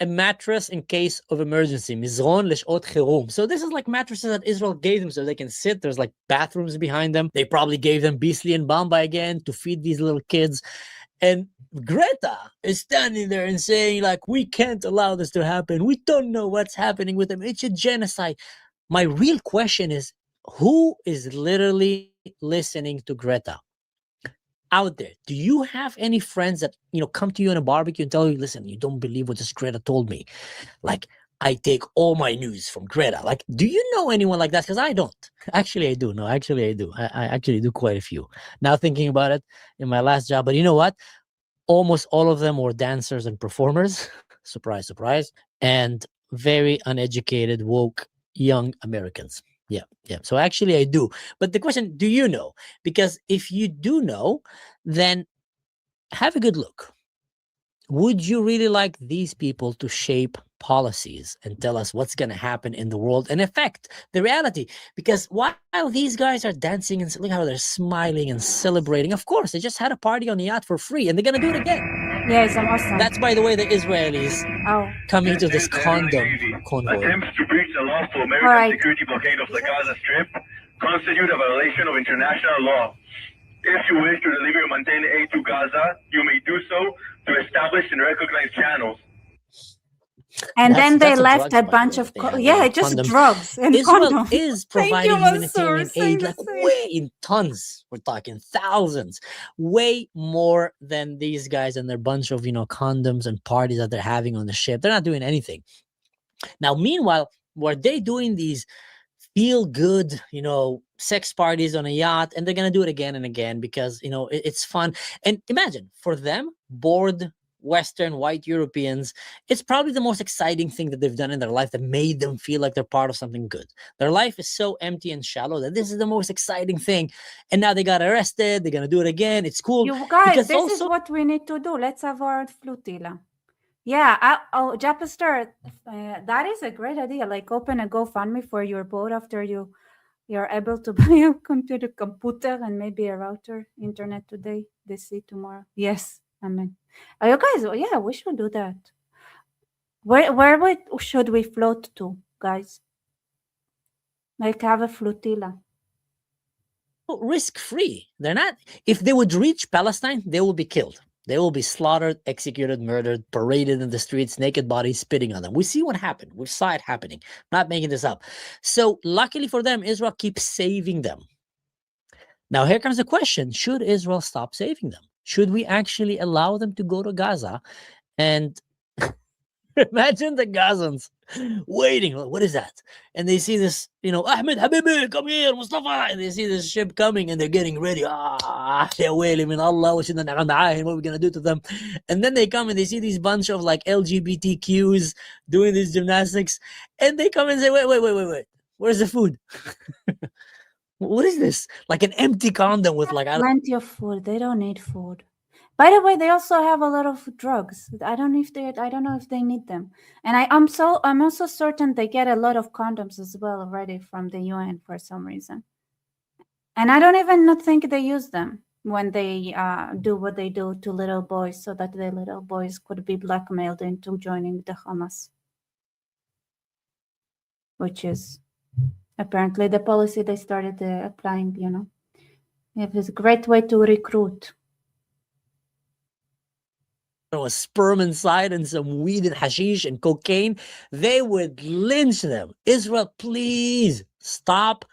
a mattress in case of emergency. Mizron leshot chirum. So this is like mattresses that Israel gave them so they can sit. There's like bathrooms behind them. They probably gave them Beasley and Bamba again to feed these little kids. And Greta is standing there and saying, like, we can't allow this to happen. We don't know what's happening with them. It's a genocide. My real question is, who is literally listening to Greta out there? Do you have any friends that, come to you in a barbecue and tell you, listen, you don't believe what this Greta told me? Like, I take all my news from Greta. Like, do you know anyone like that? Because I don't. Actually, I do. No, actually, I do. I actually do quite a few. Now thinking about it in my last job. But you know what? Almost all of them were dancers and performers. Surprise, surprise. And very uneducated, woke, young Americans. Yeah. So actually, I do. But the question, do you know? Because if you do know, then have a good look. Would you really like these people to shape policies and tell us what's going to happen in the world and affect the reality? Because while these guys are dancing and look how they're smiling and celebrating, of course, they just had a party on the yacht for free and they're going to do it again. Yes, I'm awesome. That's, by the way, the Israelis coming to this condom convoy. Attempts to breach the lawful All American right. security blockade of the Gaza Strip constitute a violation of international law. If you wish to deliver or maintain aid to Gaza, you may do so through established and recognized channels. And then they That's left drugs, a by the bunch way, of that they have, yeah, you know, just condoms. drugs and Israel condoms. is Thank providing you, humanitarian Mansoor. aid like way in tons. We're talking thousands, way more than these guys and their bunch of, you know, condoms and parties that they're having on the ship. They're not doing anything. Now, meanwhile, were they doing these feel good, you know, sex parties on a yacht, and they're gonna do it again and again because, you know, it's fun. And imagine for them, bored Western white Europeans, it's probably the most exciting thing that they've done in their life that made them feel like they're part of something good. Their life is so empty and shallow that this is the most exciting thing. And now they got arrested, they're gonna do it again. It's cool. You guys, because this also is what we need to do. Let's have our flotilla. Yeah, Japester, that is a great idea. Like open a GoFundMe for your boat after you're able to buy a computer and maybe a router, internet today, this tomorrow. Yes, amen. You guys, yeah, we should do that. Where should we float to, guys? Like have a flotilla. risk-free. They're not. If they would reach Palestine, they will be killed. They will be slaughtered, executed, murdered, paraded in the streets, naked bodies spitting on them. We see what happened. We saw it happening. I'm not making this up. So luckily for them, Israel keeps saving them. Now here comes the question: should Israel stop saving them? Should we actually allow them to go to Gaza? And imagine the Gazans waiting. What is that? And they see this, you know, Ahmed, Habibi, come here, Mustafa. And they see this ship coming and they're getting ready. Ya wailing min Allah, what are we going to do to them? And then they come and they see these bunch of like LGBTQs doing these gymnastics. And they come and say, wait. Where's the food? What is this? Like an empty condom with like plenty of food. They don't need food. By the way, they also have a lot of drugs. I don't know if they need them. And I'm also certain they get a lot of condoms as well already from the UN for some reason. And I don't even think they use them when they do what they do to little boys so that the little boys could be blackmailed into joining the Hamas, which is apparently the policy they started applying, you know. It was a great way to recruit. a sperm inside and some weed and hashish and cocaine, they would lynch them. Israel, please stop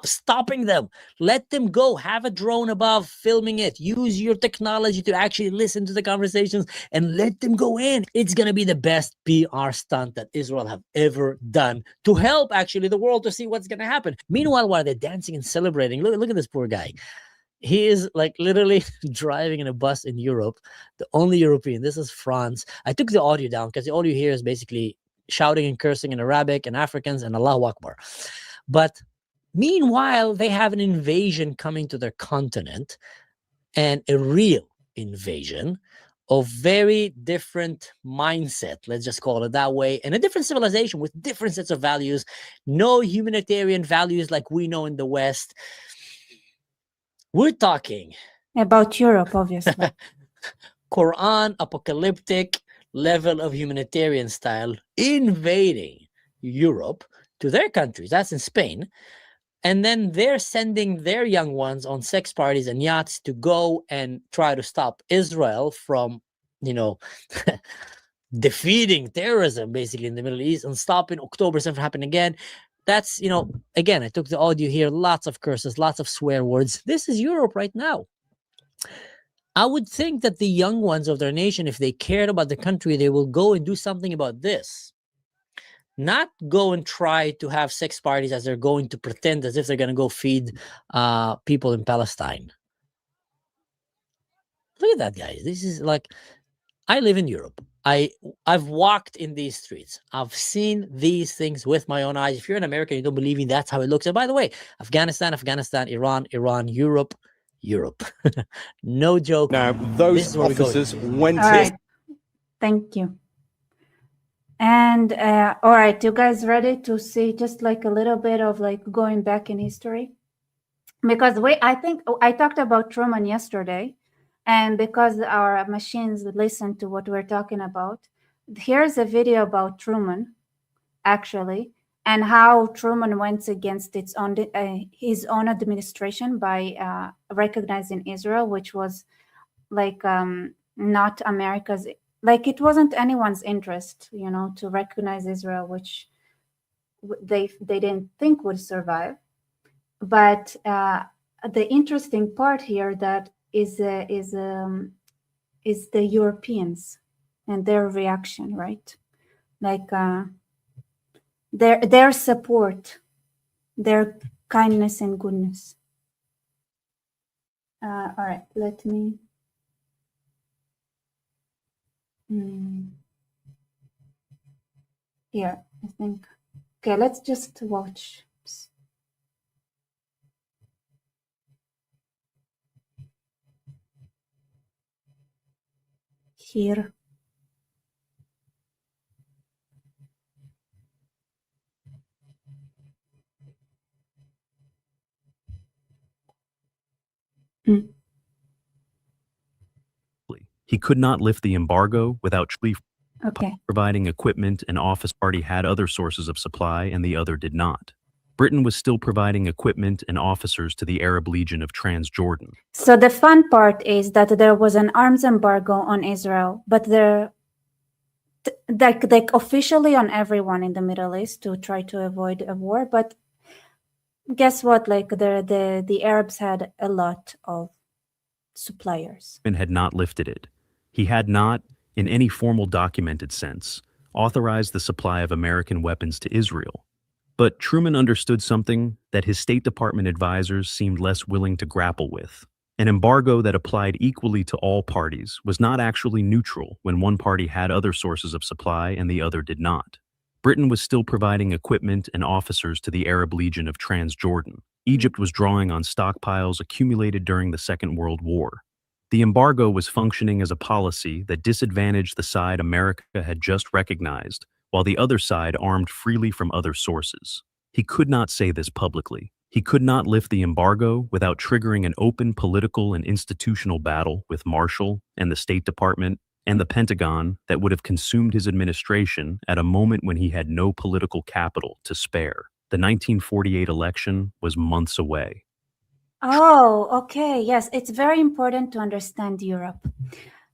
stopping them. Let them go. Have a drone above filming it. Use your technology to actually listen to the conversations and let them go in. It's going to be the best PR stunt that Israel have ever done to help actually the world to see what's going to happen. Meanwhile, while they're dancing and celebrating, look at this poor guy. He is like literally driving in a bus in Europe, the only European. This is France. I took the audio down because the audio here is basically shouting and cursing in Arabic and Africans and Allahu Akbar. But meanwhile, they have an invasion coming to their continent, and a real invasion of very different mindset, let's just call it that way, and a different civilization with different sets of values, no humanitarian values like we know in the West. We're talking about Europe, obviously. Quran apocalyptic level of humanitarian style invading Europe to their countries. That's in Spain. And then they're sending their young ones on sex parties and yachts to go and try to stop Israel from, defeating terrorism basically in the Middle East and stopping October 7th from happening again. That's, again, I took the audio here, lots of curses, lots of swear words. This is Europe right now. I would think that the young ones of their nation, if they cared about the country, they will go and do something about this. Not go and try to have sex parties as they're going to pretend as if they're going to go feed people in Palestine. Look at that, guys. This is like, I live in Europe. I've walked in these streets. I've seen these things with my own eyes. If you're an American, you don't believe me, that's how it looks. And by the way, Afghanistan, Iran, Europe. No joke. Now, those officers went in. Right. Thank you. And all right, you guys ready to see just like a little bit of like going back in history? Because I think I talked about Truman yesterday, And because our machines listen to what we're talking about, here's a video about Truman, actually, and how Truman went against his own administration by recognizing Israel, which was like not America's, like it wasn't anyone's interest, you know, to recognize Israel, which they didn't think would survive. But the interesting part here that is the Europeans and their reaction, right? Like their support, their kindness and goodness. All right, let me. Here, I think. Okay, let's just watch. Here. He could not lift the embargo without Okay. providing equipment. An office party had other sources of supply and the other did not. Britain was still providing equipment and officers to the Arab Legion of Transjordan. So the fun part is that there was an arms embargo on Israel, but they're like officially on everyone in the Middle East to try to avoid a war. But guess what? Like the Arabs had a lot of suppliers. And had not lifted it. He had not, in any formal documented sense, authorized the supply of American weapons to Israel. But Truman understood something that his State Department advisors seemed less willing to grapple with. An embargo that applied equally to all parties was not actually neutral when one party had other sources of supply and the other did not. Britain was still providing equipment and officers to the Arab Legion of Transjordan. Egypt was drawing on stockpiles accumulated during the Second World War. The embargo was functioning as a policy that disadvantaged the side America had just recognized, while the other side armed freely from other sources. He could not say this publicly. He could not lift the embargo without triggering an open political and institutional battle with Marshall and the State Department and the Pentagon that would have consumed his administration at a moment when he had no political capital to spare. The 1948 election was months away. Oh, okay. Yes, it's very important to understand Europe.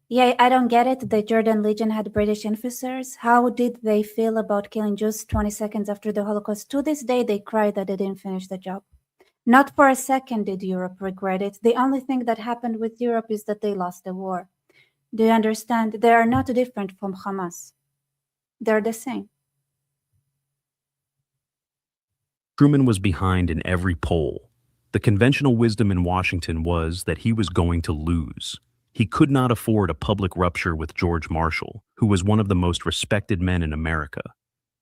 Yeah, I don't get it. The Jordan Legion had British officers. How did they feel about killing Jews 20 seconds after the Holocaust? To this day, they cry that they didn't finish the job. Not for a second did Europe regret it. The only thing that happened with Europe is that they lost the war. Do you understand? They are not different from Hamas. They're the same. Truman was behind in every poll. The conventional wisdom in Washington was that he was going to lose. He could not afford a public rupture with George Marshall, who was one of the most respected men in America.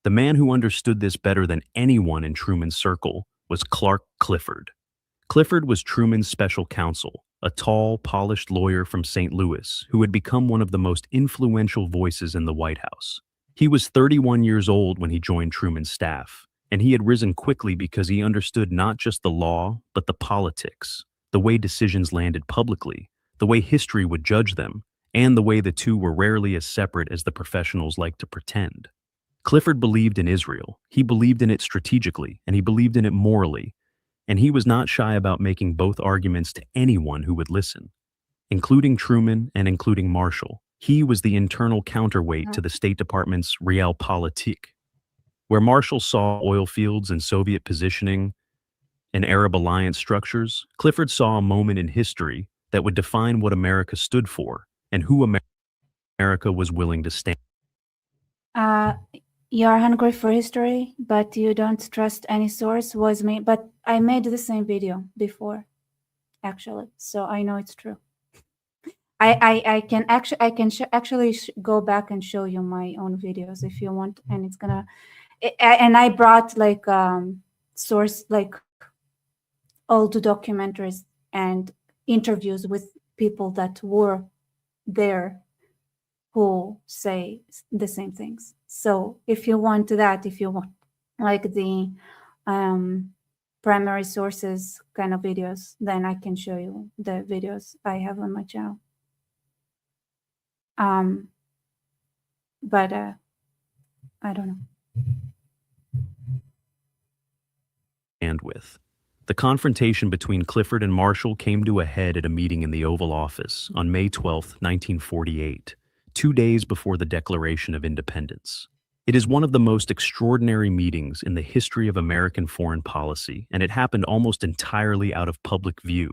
The man who understood this better than anyone in Truman's circle was Clark Clifford. Clifford was Truman's special counsel, a tall, polished lawyer from St. Louis who had become one of the most influential voices in the White House. He was 31 years old when he joined Truman's staff, and he had risen quickly because he understood not just the law, but the politics, the way decisions landed publicly, the way history would judge them, and the way the two were rarely as separate as the professionals like to pretend. Clifford believed in Israel. He believed in it strategically, and he believed in it morally, and he was not shy about making both arguments to anyone who would listen, including Truman and including Marshall. He was the internal counterweight to the State Department's realpolitik. Where Marshall saw oil fields and Soviet positioning and Arab alliance structures, Clifford saw a moment in history that would define what America stood for and who America was willing to stand. You're hungry for history, but you don't trust any source, was me. But I made the same video before, actually, so I know it's true. I can actually go back and show you my own videos if you want, and it's gonna. And I brought like source, like old documentaries and interviews with people that were there who say the same things. So if you want that, if you want like the primary sources kind of videos, then I can show you the videos I have on my channel. But I don't know. And with. The confrontation between Clifford and Marshall came to a head at a meeting in the Oval Office on May 12, 1948, 2 days before the Declaration of Independence. It is one of the most extraordinary meetings in the history of American foreign policy, and it happened almost entirely out of public view.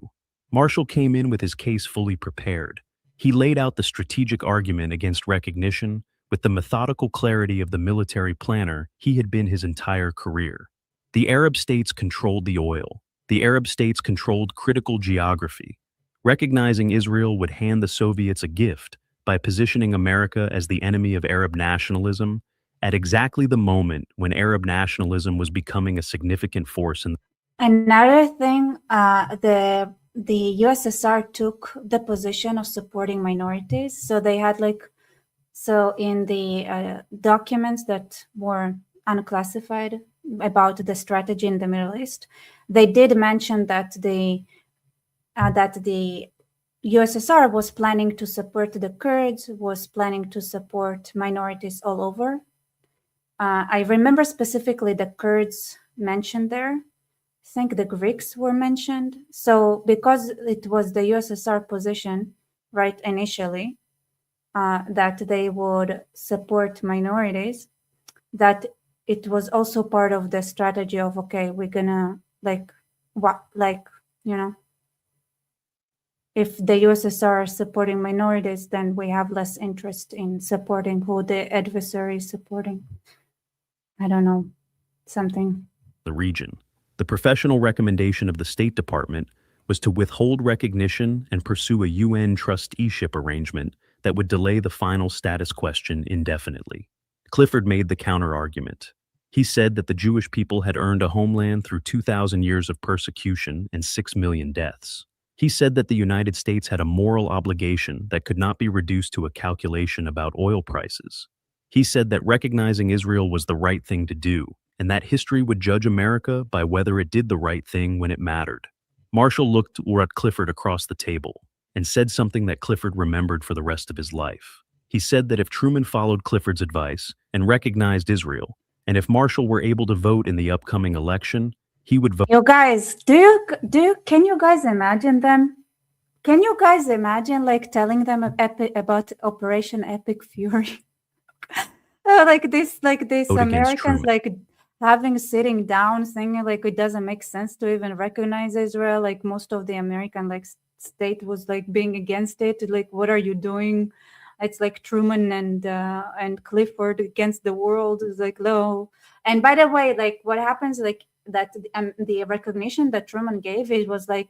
Marshall came in with his case fully prepared. He laid out the strategic argument against recognition with the methodical clarity of the military planner he had been his entire career. The Arab states controlled the oil. The Arab states controlled critical geography. Recognizing Israel would hand the Soviets a gift by positioning America as the enemy of Arab nationalism at exactly the moment when Arab nationalism was becoming a significant force in. Another thing, the USSR took the position of supporting minorities. So they had in the documents that were unclassified about the strategy in the Middle East, they did mention that the USSR was planning to support the Kurds, was planning to support minorities all over. I remember specifically the Kurds mentioned there. I think the Greeks were mentioned. So because it was the USSR position, right, initially, that they would support minorities, that it was also part of the strategy of, okay, we're gonna if the USSR is supporting minorities, then we have less interest in supporting who the adversary is supporting. I don't know, something. The region. The professional recommendation of the State Department was to withhold recognition and pursue a UN trusteeship arrangement that would delay the final status question indefinitely. Clifford made the counter-argument. He said that the Jewish people had earned a homeland through 2,000 years of persecution and 6 million deaths. He said that the United States had a moral obligation that could not be reduced to a calculation about oil prices. He said that recognizing Israel was the right thing to do, and that history would judge America by whether it did the right thing when it mattered. Marshall looked at Clifford across the table and said something that Clifford remembered for the rest of his life. He said that if Truman followed Clifford's advice and recognized Israel, and if Marshall were able to vote in the upcoming election, he would vote. You guys, can you guys imagine them? Can you guys imagine telling them about Operation Epic Fury? These Americans sitting down saying it doesn't make sense to even recognize Israel. Most of the American state was being against it. What are you doing? It's Truman and Clifford against the world. It's no. And by the way, what happens that the recognition that Truman gave, it was de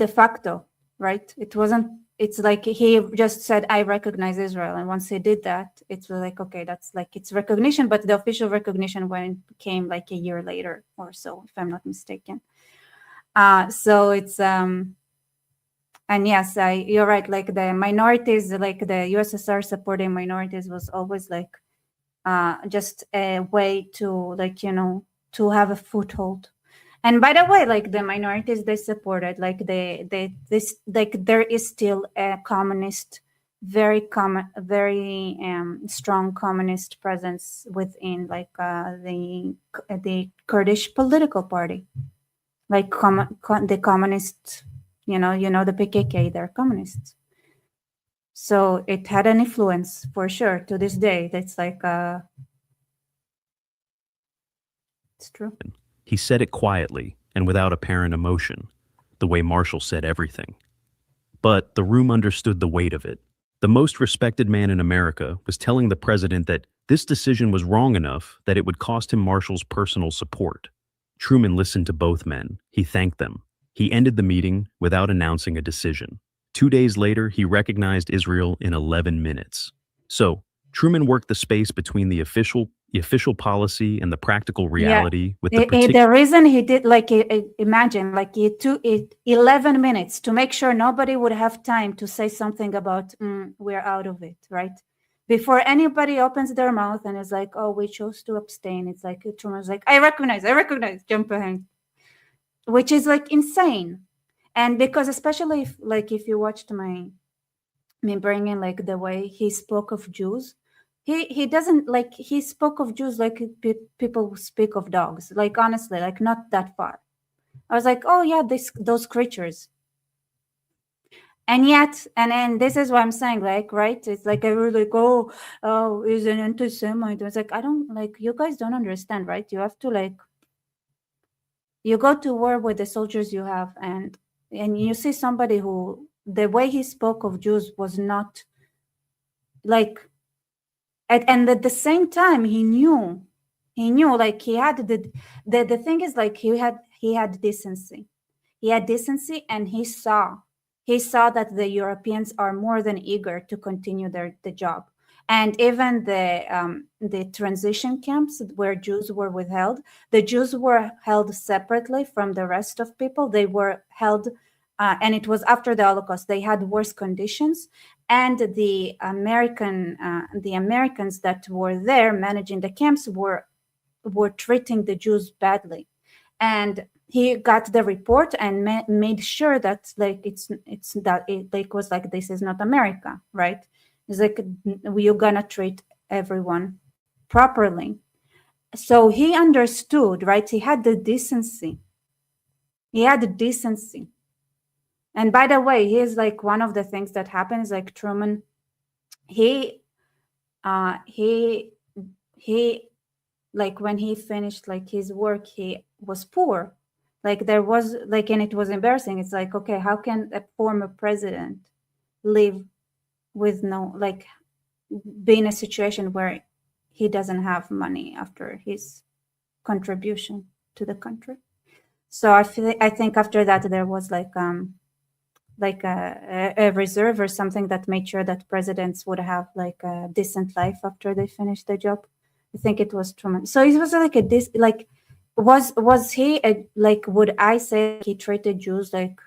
facto, right? It wasn't. It's he just said, I recognize Israel. And once he did that, it's okay, that's it's recognition, but the official recognition came a year later or so, if I'm not mistaken. So it's, and yes, you're right, the minorities, the USSR supporting minorities was always just a way to, to have a foothold. And by the way, the minorities they supported, there is still a communist, very strong communist presence within the Kurdish political party, the communist, the PKK, they're communists. So it had an influence for sure to this day. That's it's true. He said it quietly and without apparent emotion, the way Marshall said everything. But the room understood the weight of it. The most respected man in America was telling the president that this decision was wrong enough that it would cost him Marshall's personal support. Truman listened to both men. He thanked them. He ended the meeting without announcing a decision. 2 days later, he recognized Israel in 11 minutes. So, Truman worked the space between the official policy and the practical reality with the reason he did imagine it took 11 minutes to make sure nobody would have time to say something about we're out of it, right? Before anybody opens their mouth and is oh, we chose to abstain. It's Truman's I recognize, jump behind, which is insane. And because especially if you watched me bringing like the way he spoke of Jews, he doesn't like, he spoke of Jews like people speak of dogs, like honestly, like not that far. I was like, oh yeah, those creatures. And yet, and this is what I'm saying, like, right? It's like everyone's like, oh, is an anti-Semite. It's like, I don't, like, you guys don't understand, right? You have to, like, you go to war with the soldiers you have, and you see somebody who, the way he spoke of Jews was not, like, and at the same time, he knew, like, he had the thing is, like, he had decency. He had decency, and he saw that the Europeans are more than eager to continue the job. And even the transition camps where Jews were withheld, the Jews were held separately from the rest of people. They were held, and it was after the Holocaust. They had worse conditions, and the Americans that were there managing the camps were treating the Jews badly. And he got the report and made sure that, like, it's that it, like, was like, this is not America, right? It's like, you're gonna treat everyone properly. So he understood, right? He had the decency. And by the way, here's like one of the things that happens, like Truman, he like when he finished like his work, he was poor. Like there was like, and it was embarrassing. It's like, okay, how can a former president live with no, like, be in a situation where he doesn't have money after his contribution to the country? So I think after that there was like a reserve or something that made sure that presidents would have like a decent life after they finished the job. I think it was Truman. So it was like was he like, would I say he treated Jews like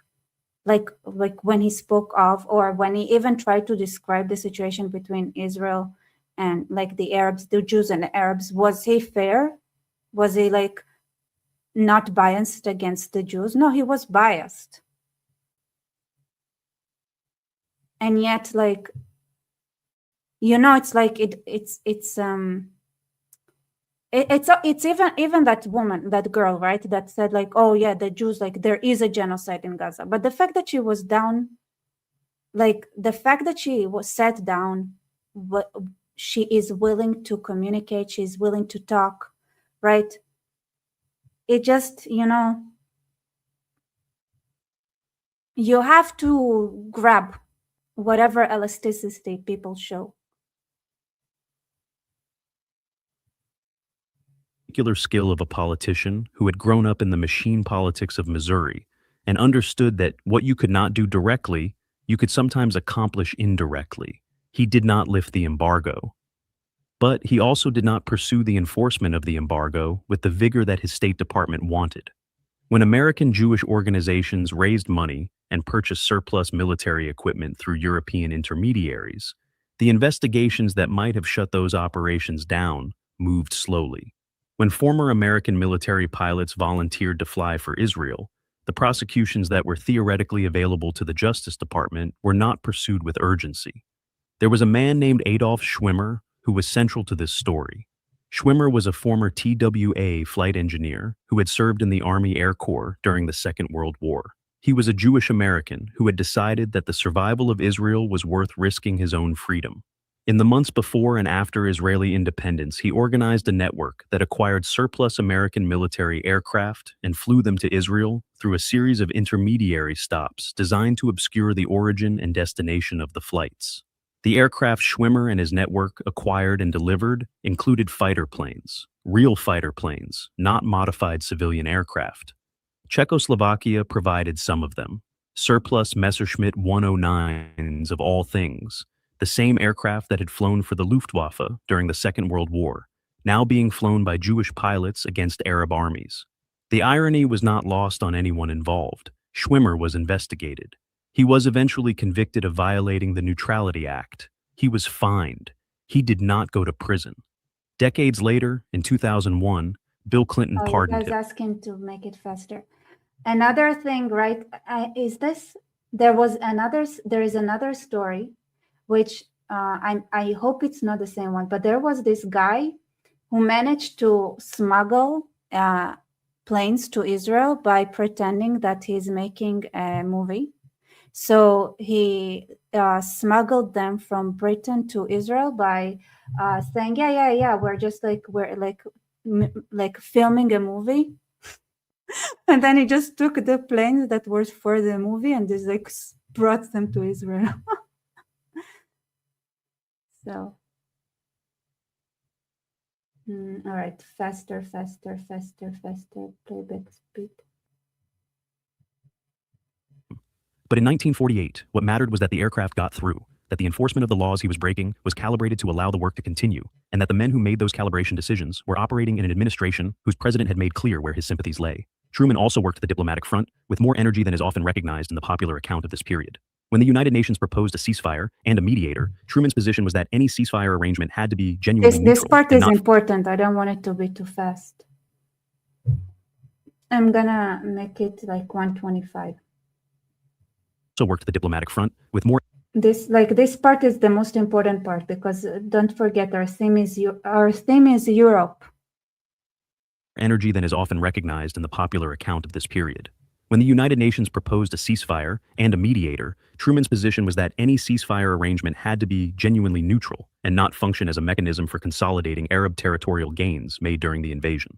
when he spoke of, or when he even tried to describe the situation between Israel and like the Arabs, the Jews and the Arabs, was he fair? Was he like not biased against the Jews? No, he was biased. And yet, like, it's like it's even that woman, that girl, right, that said like, oh yeah, the Jews, like, there is a genocide in Gaza. But the fact that she was down, like the fact that she was sat down, what she is willing to communicate, she's willing to talk, right? It just, you have to grab whatever elasticity people show. Particular skill of a politician who had grown up in the machine politics of Missouri and understood that what you could not do directly, you could sometimes accomplish indirectly. He did not lift the embargo. But he also did not pursue the enforcement of the embargo with the vigor that his State Department wanted. When American Jewish organizations raised money and purchased surplus military equipment through European intermediaries, the investigations that might have shut those operations down moved slowly. When former American military pilots volunteered to fly for Israel, the prosecutions that were theoretically available to the Justice Department were not pursued with urgency. There was a man named Adolf Schwimmer who was central to this story. Schwimmer was a former TWA flight engineer who had served in the Army Air Corps during the Second World War. He was a Jewish American who had decided that the survival of Israel was worth risking his own freedom. In the months before and after Israeli independence, he organized a network that acquired surplus American military aircraft and flew them to Israel through a series of intermediary stops designed to obscure the origin and destination of the flights. The aircraft Schwimmer and his network acquired and delivered included fighter planes, real fighter planes, not modified civilian aircraft. Czechoslovakia provided some of them, surplus Messerschmitt 109s of all things, the same aircraft that had flown for the Luftwaffe during the Second World War, now being flown by Jewish pilots against Arab armies. The irony was not lost on anyone involved. Schwimmer was investigated. He was eventually convicted of violating the Neutrality Act. He was fined. He did not go to prison. Decades later, in 2001, Bill Clinton pardoned him. I was asking to make it faster. Another thing, right? There is another story, which I hope it's not the same one, but there was this guy who managed to smuggle planes to Israel by pretending that he's making a movie. So he smuggled them from Britain to Israel by saying, yeah, we're filming a movie. And then he just took the planes that were for the movie and just brought them to Israel. So, all right, faster, playback speed. But in 1948, what mattered was that the aircraft got through, that the enforcement of the laws he was breaking was calibrated to allow the work to continue, and that the men who made those calibration decisions were operating in an administration whose president had made clear where his sympathies lay. Truman also worked the diplomatic front with more energy than is often recognized in the popular account of this period. When the United Nations proposed a ceasefire and a mediator, Truman's position was that any ceasefire arrangement had to be genuinely neutral. This part is important. I don't want it to be too fast. I'm gonna make it like 125. Also worked the diplomatic front with more. This part is the most important part because don't forget our theme is Europe. Energy than is often recognized in the popular account of this period. When the United Nations proposed a ceasefire and a mediator, Truman's position was that any ceasefire arrangement had to be genuinely neutral and not function as a mechanism for consolidating Arab territorial gains made during the invasion.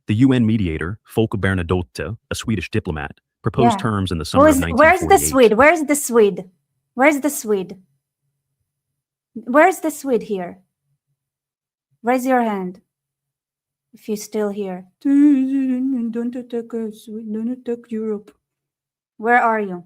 The UN mediator, Folke Bernadotte, a Swedish diplomat, proposed terms in the summer of 1948. Where's the Swede? Where's the Swede? Where's the Swede? Where's the Swede here? Raise your hand if you're still here. Don't attack us. Don't attack Europe. Where are you?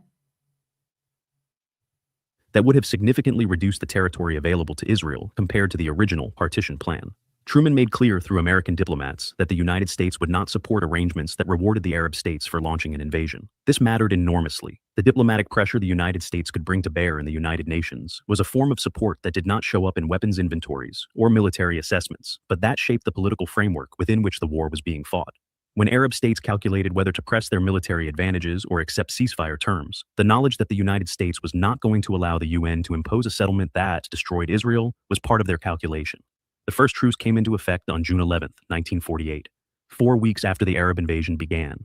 That would have significantly reduced the territory available to Israel compared to the original partition plan. Truman made clear through American diplomats that the United States would not support arrangements that rewarded the Arab states for launching an invasion. This mattered enormously. The diplomatic pressure the United States could bring to bear in the United Nations was a form of support that did not show up in weapons inventories or military assessments, but that shaped the political framework within which the war was being fought. When Arab states calculated whether to press their military advantages or accept ceasefire terms, the knowledge that the United States was not going to allow the UN to impose a settlement that destroyed Israel was part of their calculation. The first truce came into effect on June 11, 1948, 4 weeks after the Arab invasion began.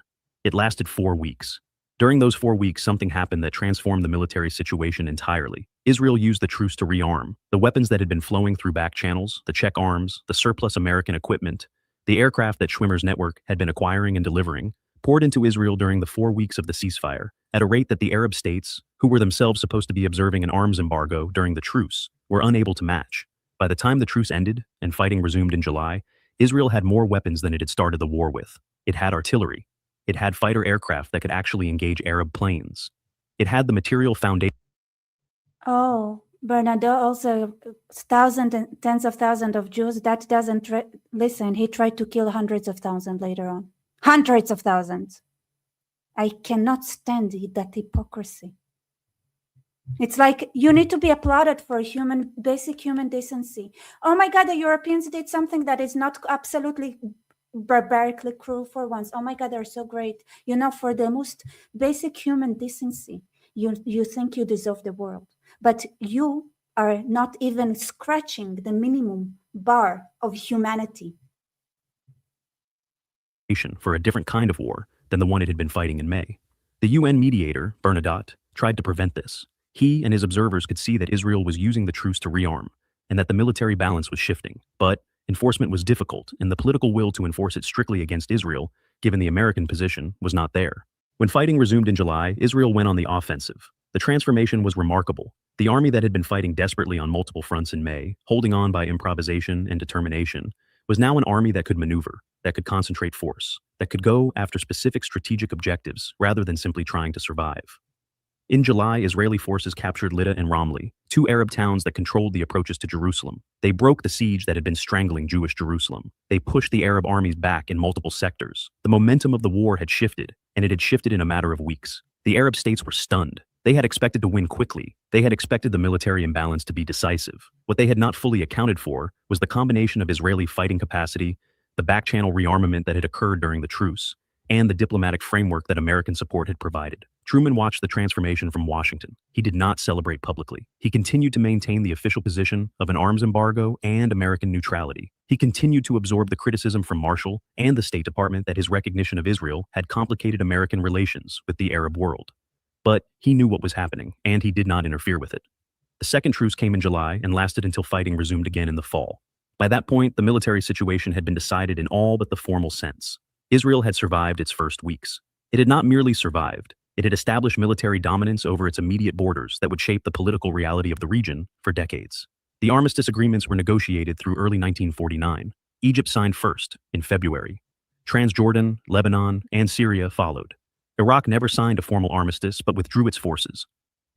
It lasted 4 weeks. During those 4 weeks, something happened that transformed the military situation entirely. Israel used the truce to rearm. The weapons that had been flowing through back channels, the check arms, the surplus American equipment, the aircraft that Schwimmer's network had been acquiring and delivering, poured into Israel during the 4 weeks of the ceasefire, at a rate that the Arab states, who were themselves supposed to be observing an arms embargo during the truce, were unable to match. By the time the truce ended and fighting resumed in July, Israel had more weapons than it had started the war with. It had artillery. It had fighter aircraft that could actually engage Arab planes. It had the material foundation. Oh, Bernadotte also thousands and tens of thousands of Jews. That doesn't listen. He tried to kill hundreds of thousands later on. Hundreds of thousands. I cannot stand that hypocrisy. It's like you need to be applauded for basic human decency. Oh my God, the Europeans did something that is not absolutely barbarically cruel for once. Oh my God, they're so great. You know, for the most basic human decency, you think you deserve the world. But you are not even scratching the minimum bar of humanity. For a different kind of war than the one it had been fighting in May. The UN mediator, Bernadotte, tried to prevent this. He and his observers could see that Israel was using the truce to rearm, and that the military balance was shifting. But enforcement was difficult, and the political will to enforce it strictly against Israel, given the American position, was not there. When fighting resumed in July, Israel went on the offensive. The transformation was remarkable. The army that had been fighting desperately on multiple fronts in May, holding on by improvisation and determination, was now an army that could maneuver, that could concentrate force, that could go after specific strategic objectives rather than simply trying to survive. In July, Israeli forces captured Lydda and Ramleh, 2 Arab towns that controlled the approaches to Jerusalem. They broke the siege that had been strangling Jewish Jerusalem. They pushed the Arab armies back in multiple sectors. The momentum of the war had shifted, and it had shifted in a matter of weeks. The Arab states were stunned. They had expected to win quickly. They had expected the military imbalance to be decisive. What they had not fully accounted for was the combination of Israeli fighting capacity, the back-channel rearmament that had occurred during the truce, and the diplomatic framework that American support had provided. Truman watched the transformation from Washington. He did not celebrate publicly. He continued to maintain the official position of an arms embargo and American neutrality. He continued to absorb the criticism from Marshall and the State Department that his recognition of Israel had complicated American relations with the Arab world. But he knew what was happening, and he did not interfere with it. The second truce came in July and lasted until fighting resumed again in the fall. By that point, the military situation had been decided in all but the formal sense. Israel had survived its first weeks. It had not merely survived, it had established military dominance over its immediate borders that would shape the political reality of the region for decades. The armistice agreements were negotiated through early 1949. Egypt signed first, in February. Transjordan, Lebanon, and Syria followed. Iraq never signed a formal armistice but withdrew its forces.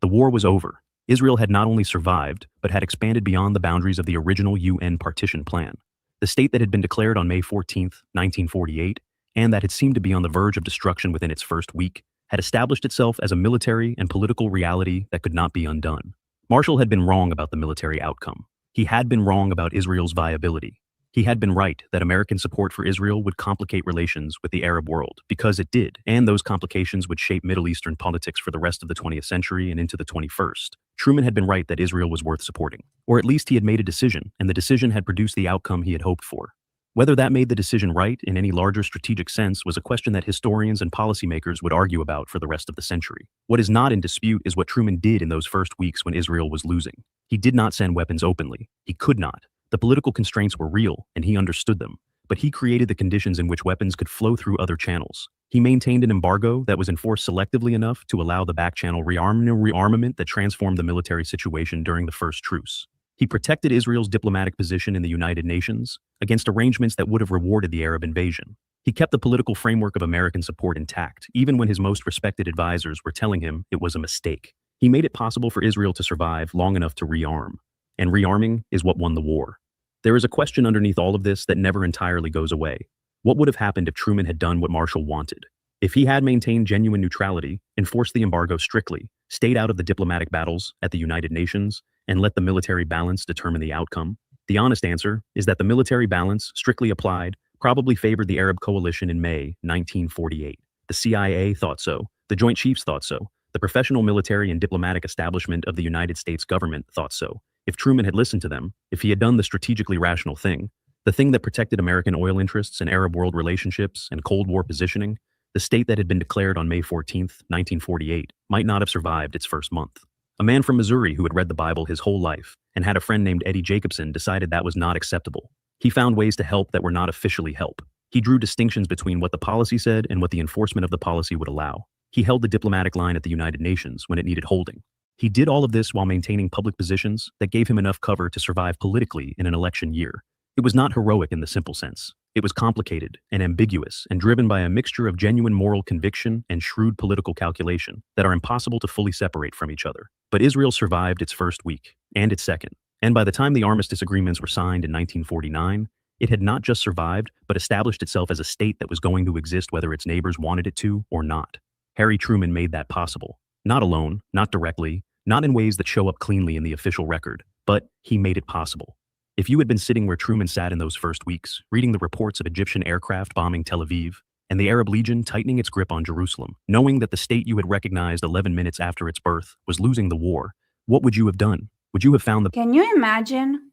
The war was over. Israel had not only survived, but had expanded beyond the boundaries of the original UN partition plan. The state that had been declared on May 14, 1948, and that had seemed to be on the verge of destruction within its first week, had established itself as a military and political reality that could not be undone. Marshall had been wrong about the military outcome. He had been wrong about Israel's viability. He had been right that American support for Israel would complicate relations with the Arab world, because it did, and those complications would shape Middle Eastern politics for the rest of the 20th century and into the 21st. Truman had been right that Israel was worth supporting, or at least he had made a decision, and the decision had produced the outcome he had hoped for. Whether that made the decision right in any larger strategic sense was a question that historians and policymakers would argue about for the rest of the century. What is not in dispute is what Truman did in those first weeks when Israel was losing. He did not send weapons openly. He could not. The political constraints were real, and he understood them. But he created the conditions in which weapons could flow through other channels. He maintained an embargo that was enforced selectively enough to allow the back-channel rearmament that transformed the military situation during the first truce. He protected Israel's diplomatic position in the United Nations against arrangements that would have rewarded the Arab invasion. He kept the political framework of American support intact, even when his most respected advisors were telling him it was a mistake. He made it possible for Israel to survive long enough to rearm. And rearming is what won the war. There is a question underneath all of this that never entirely goes away. What would have happened if Truman had done what Marshall wanted? If he had maintained genuine neutrality, enforced the embargo strictly, stayed out of the diplomatic battles at the United Nations, and let the military balance determine the outcome? The honest answer is that the military balance, strictly applied, probably favored the Arab coalition in May 1948. The CIA thought so. The Joint Chiefs thought so. The professional military and diplomatic establishment of the United States government thought so. If Truman had listened to them, if he had done the strategically rational thing, the thing that protected American oil interests and Arab world relationships and Cold War positioning, the state that had been declared on May 14, 1948, might not have survived its first month. A man from Missouri who had read the Bible his whole life and had a friend named Eddie Jacobson decided that was not acceptable. He found ways to help that were not officially help. He drew distinctions between what the policy said and what the enforcement of the policy would allow. He held the diplomatic line at the United Nations when it needed holding. He did all of this while maintaining public positions that gave him enough cover to survive politically in an election year. It was not heroic in the simple sense. It was complicated and ambiguous and driven by a mixture of genuine moral conviction and shrewd political calculation that are impossible to fully separate from each other. But Israel survived its first week, and its second. And by the time the armistice agreements were signed in 1949, it had not just survived, but established itself as a state that was going to exist whether its neighbors wanted it to or not. Harry Truman made that possible. Not alone, not directly, not in ways that show up cleanly in the official record, but he made it possible. If you had been sitting where Truman sat in those first weeks, reading the reports of Egyptian aircraft bombing Tel Aviv, and the Arab Legion tightening its grip on Jerusalem, knowing that the state you had recognized 11 minutes after its birth was losing the war, what would you have done? Would you have found the... Can you imagine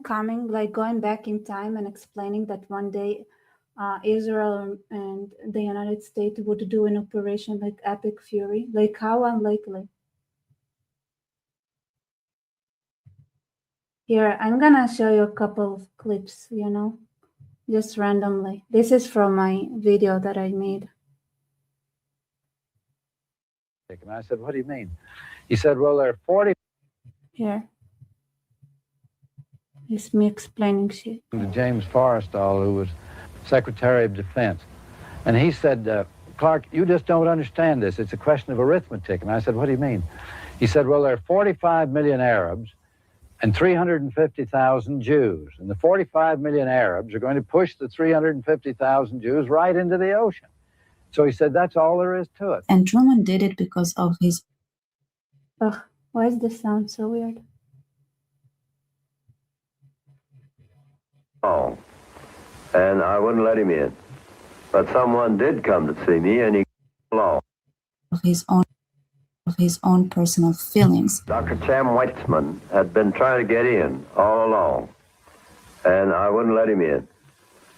coming, like going back in time and explaining that one day Israel and the United States would do an operation like Epic Fury? Like, how unlikely? Here, I'm gonna show you a couple of clips, just randomly. This is from my video that I made. And I said, what do you mean? He said, well, there are 40... Here. It's me explaining shit. To James Forrestal, who was Secretary of Defense. And he said, Clark, you just don't understand this. It's a question of arithmetic. And I said, what do you mean? He said, well, there are 45 million Arabs and 350,000 Jews. And the 45 million Arabs are going to push the 350,000 Jews right into the ocean. So he said, that's all there is to it. And Truman did it because of his... Ugh, why is this sound so weird? Oh, and I wouldn't let him in. But someone did come to see me, and he along. Of his own personal feelings. Dr. Sam Weitzman had been trying to get in all along, and I wouldn't let him in.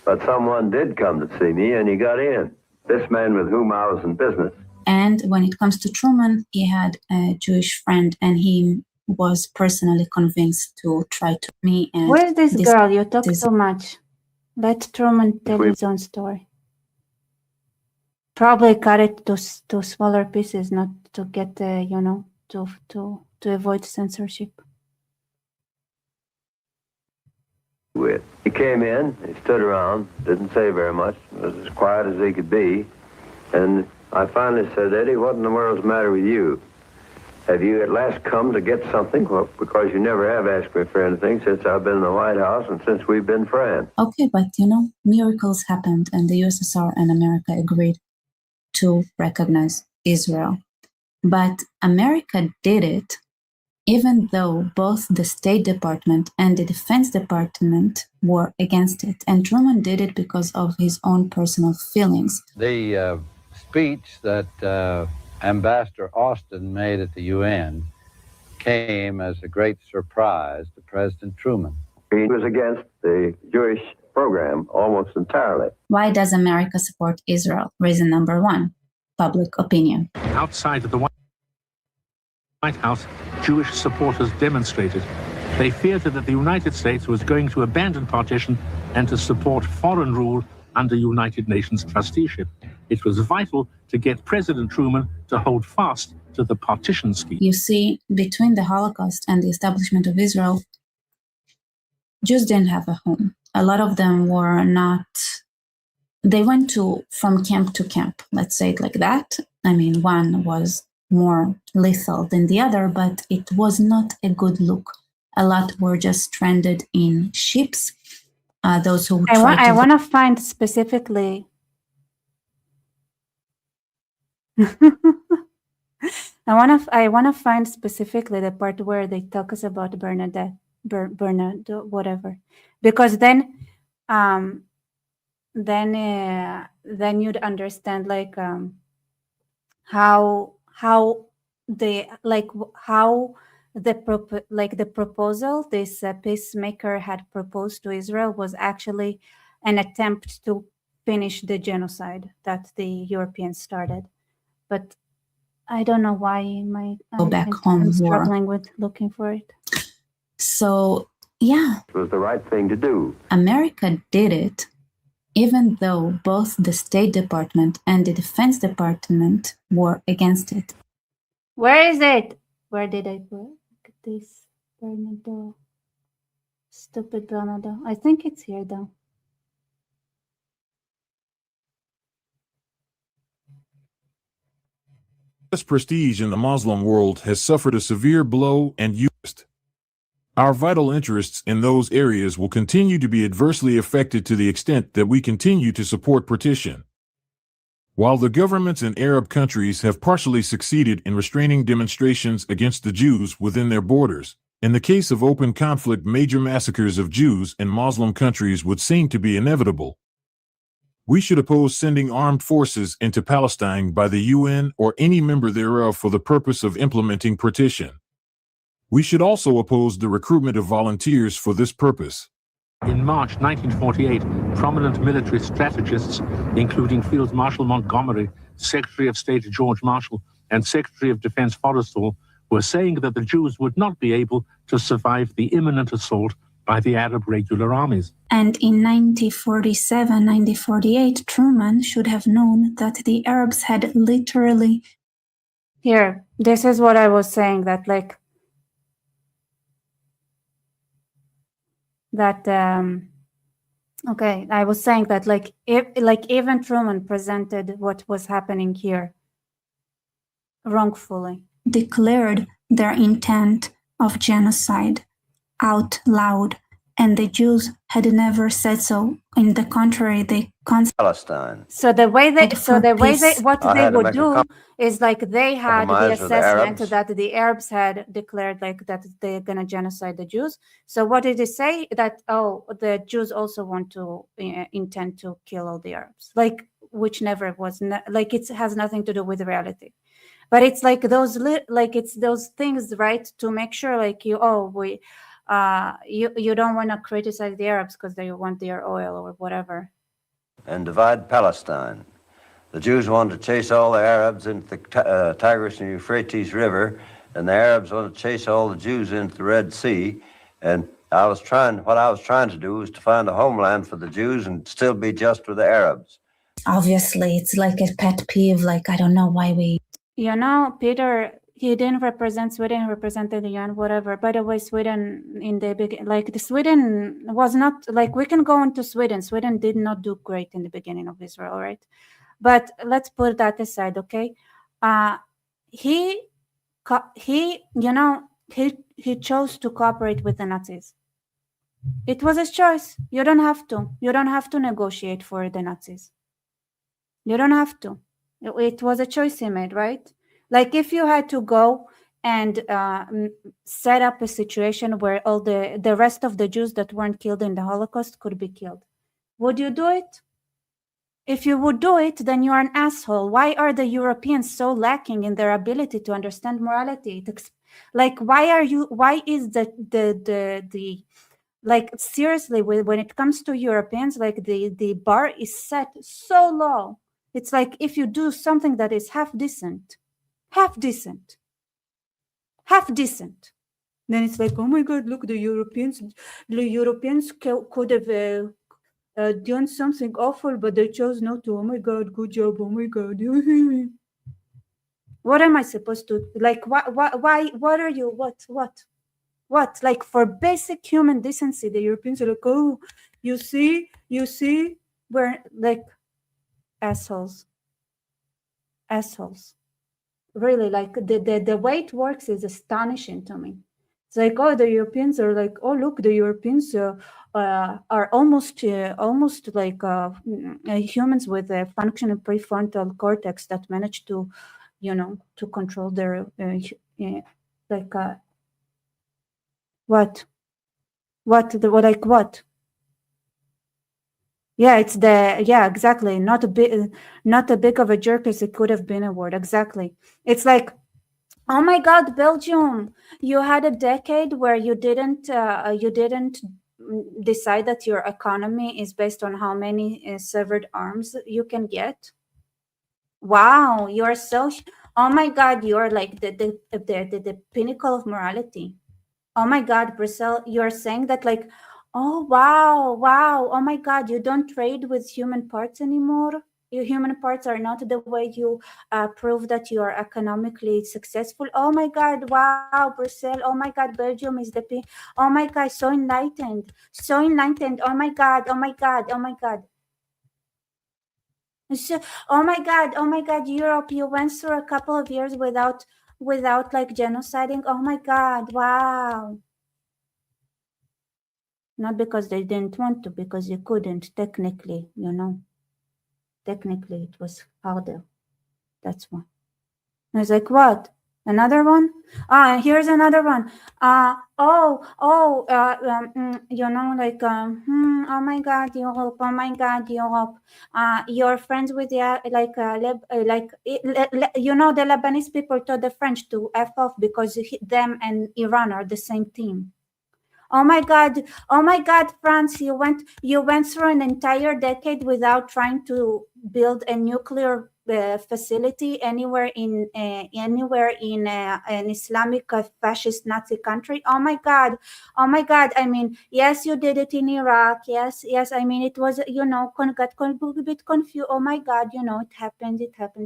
But someone did come to see me, and he got in. This man with whom I was in business. And when it comes to Truman, he had a Jewish friend, and he was personally convinced to try to me. And Where's this girl? You talk so much. Let Truman tell his own story. Probably cut it to smaller pieces, not to get to avoid censorship. He came in, he stood around, didn't say very much, was as quiet as he could be, and I finally said, Eddie, what in the world's the matter with you? Have you at last come to get something? Well, because you never have asked me for anything since I've been in the White House and since we've been friends. Okay, but miracles happened, and the USSR and America agreed to recognize Israel. But America did it even though both the State Department and the Defense Department were against it. And Truman did it because of his own personal feelings. The speech that Ambassador Austin made at the UN came as a great surprise to President Truman. He was against the Jewish program almost entirely. Why does America support Israel? Reason number one, public opinion. Outside of the White House, Jewish supporters demonstrated. They feared that the United States was going to abandon partition and to support foreign rule under United Nations trusteeship. It was vital to get President Truman to hold fast to the partition scheme. You see, between the Holocaust and the establishment of Israel, Jews didn't have a home. A lot of them were not, they went from camp to camp, let's say it like that. I mean, one was more lethal than the other, but it was not a good look. A lot were just stranded in ships. Those who I want to find specifically. I want to find specifically the part where they talk us about Bernadette, whatever, because then you'd understand like how the proposal this peacemaker had proposed to Israel was actually an attempt to finish the genocide that the Europeans started. But I don't know why I'm struggling with looking for it. So, yeah. It was the right thing to do. America did it, even though both the State Department and the Defense Department were against it. Where is it? Where did I put it? Look at this. Bernardo. Stupid Bernardo. I think it's here though. U.S. prestige in the Muslim world has suffered a severe blow and used. Our vital interests in those areas will continue to be adversely affected to the extent that we continue to support partition. While the governments in Arab countries have partially succeeded in restraining demonstrations against the Jews within their borders, in the case of open conflict, major massacres of Jews in Muslim countries would seem to be inevitable. We should oppose sending armed forces into Palestine by the UN or any member thereof for the purpose of implementing partition. We should also oppose the recruitment of volunteers for this purpose. In March 1948, prominent military strategists, including Field Marshal Montgomery, Secretary of State George Marshall, and Secretary of Defense Forrestal, were saying that the Jews would not be able to survive the imminent assault by the Arab regular armies. And in 1947, 1948, Truman should have known that the Arabs had literally... Here, this is what I was saying, that like... okay, I was saying that like even Truman presented what was happening here wrongfully. Declared their intent of genocide out loud, and the Jews had never said so. In the contrary, they Palestine. So the way they what they would do is like they had the Compromise with the assessment Arabs. that the Arabs had declared like that they're gonna genocide the Jews. So what did they say? That the Jews also want to intend to kill all the Arabs. Like which never was, like it has nothing to do with reality. But it's like those it's those things, right, to make sure like you don't want to criticize the Arabs because they want their oil or whatever. And divide Palestine. The Jews want to chase all the Arabs into the Tigris and Euphrates River, and the Arabs want to chase all the Jews into the Red Sea. And what I was trying to do was to find a homeland for the Jews and still be just with the Arabs. Obviously, it's like a pet peeve. Like, I don't know why we... You know, Peter, he didn't represent Sweden, he represented the UN, whatever. By the way, Sweden in the beginning, like the Sweden was not, like we can go into Sweden. Sweden did not do great in the beginning of Israel, right? But let's put that aside, okay? He chose to cooperate with the Nazis. It was his choice. You don't have to. You don't have to negotiate for the Nazis. You don't have to. It was a choice he made, right? Like if you had to go and set up a situation where all the rest of the Jews that weren't killed in the Holocaust could be killed, would you do it? If you would do it, then you are an asshole. Why are the Europeans so lacking in their ability to understand morality? Like, why is the like, seriously, when it comes to Europeans, like the bar is set so low. It's like if you do something that is half decent, then it's like, oh my God, look, the Europeans could have done something awful, but they chose not to. Oh my God, good job. Oh my God. What am I supposed to, like, why, what are you, what? Like, for basic human decency, the Europeans are like, oh, you see, we're like assholes. Really, like the way it works is astonishing to me. It's like, oh, the Europeans are like, oh, look, the Europeans are almost like humans with a functional prefrontal cortex that manage to, to control their like what? Yeah, it's exactly. Not a big of a jerk as it could have been a word. Exactly. It's like, oh my God, Belgium, you had a decade where you didn't decide that your economy is based on how many severed arms you can get. Wow, you're so. Oh my God, you're like the pinnacle of morality. Oh my God, Brazil, you're saying that, like, oh wow, oh my God, you don't trade with human parts anymore. Your human parts are not the way you prove that you are economically successful. Oh my God, wow, Brazil. Oh my God, Belgium is the oh my God, so enlightened. Oh my God. So, oh my God, Europe, you went through a couple of years without like genociding. Oh my God, wow. Not because they didn't want to, because you couldn't technically, Technically, it was harder. That's why. I was like, what? Another one? Here's another one. Oh my God, Europe. Oh my God, Europe. You're friends with the the Lebanese people told the French to F off because them and Iran are the same team. Oh my God, France, you went through an entire decade without trying to build a nuclear facility anywhere in an Islamic fascist Nazi country. Oh my God. I mean, yes, you did it in Iraq. Yes. I mean, it was, got a bit confused. Oh my God, it happens.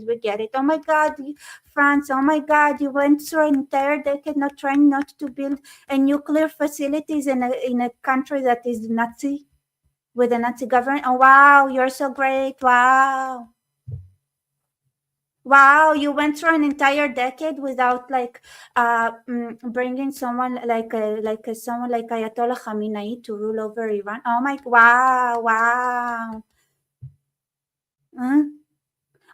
We get it. Oh my God, France. Oh my God, you went through an entire decade not trying not to build a nuclear facilities in a country that is Nazi, with a Nazi government. Oh wow, you're so great. Wow, you went through an entire decade without bringing someone someone like Ayatollah Khamenei to rule over Iran. Oh my, wow.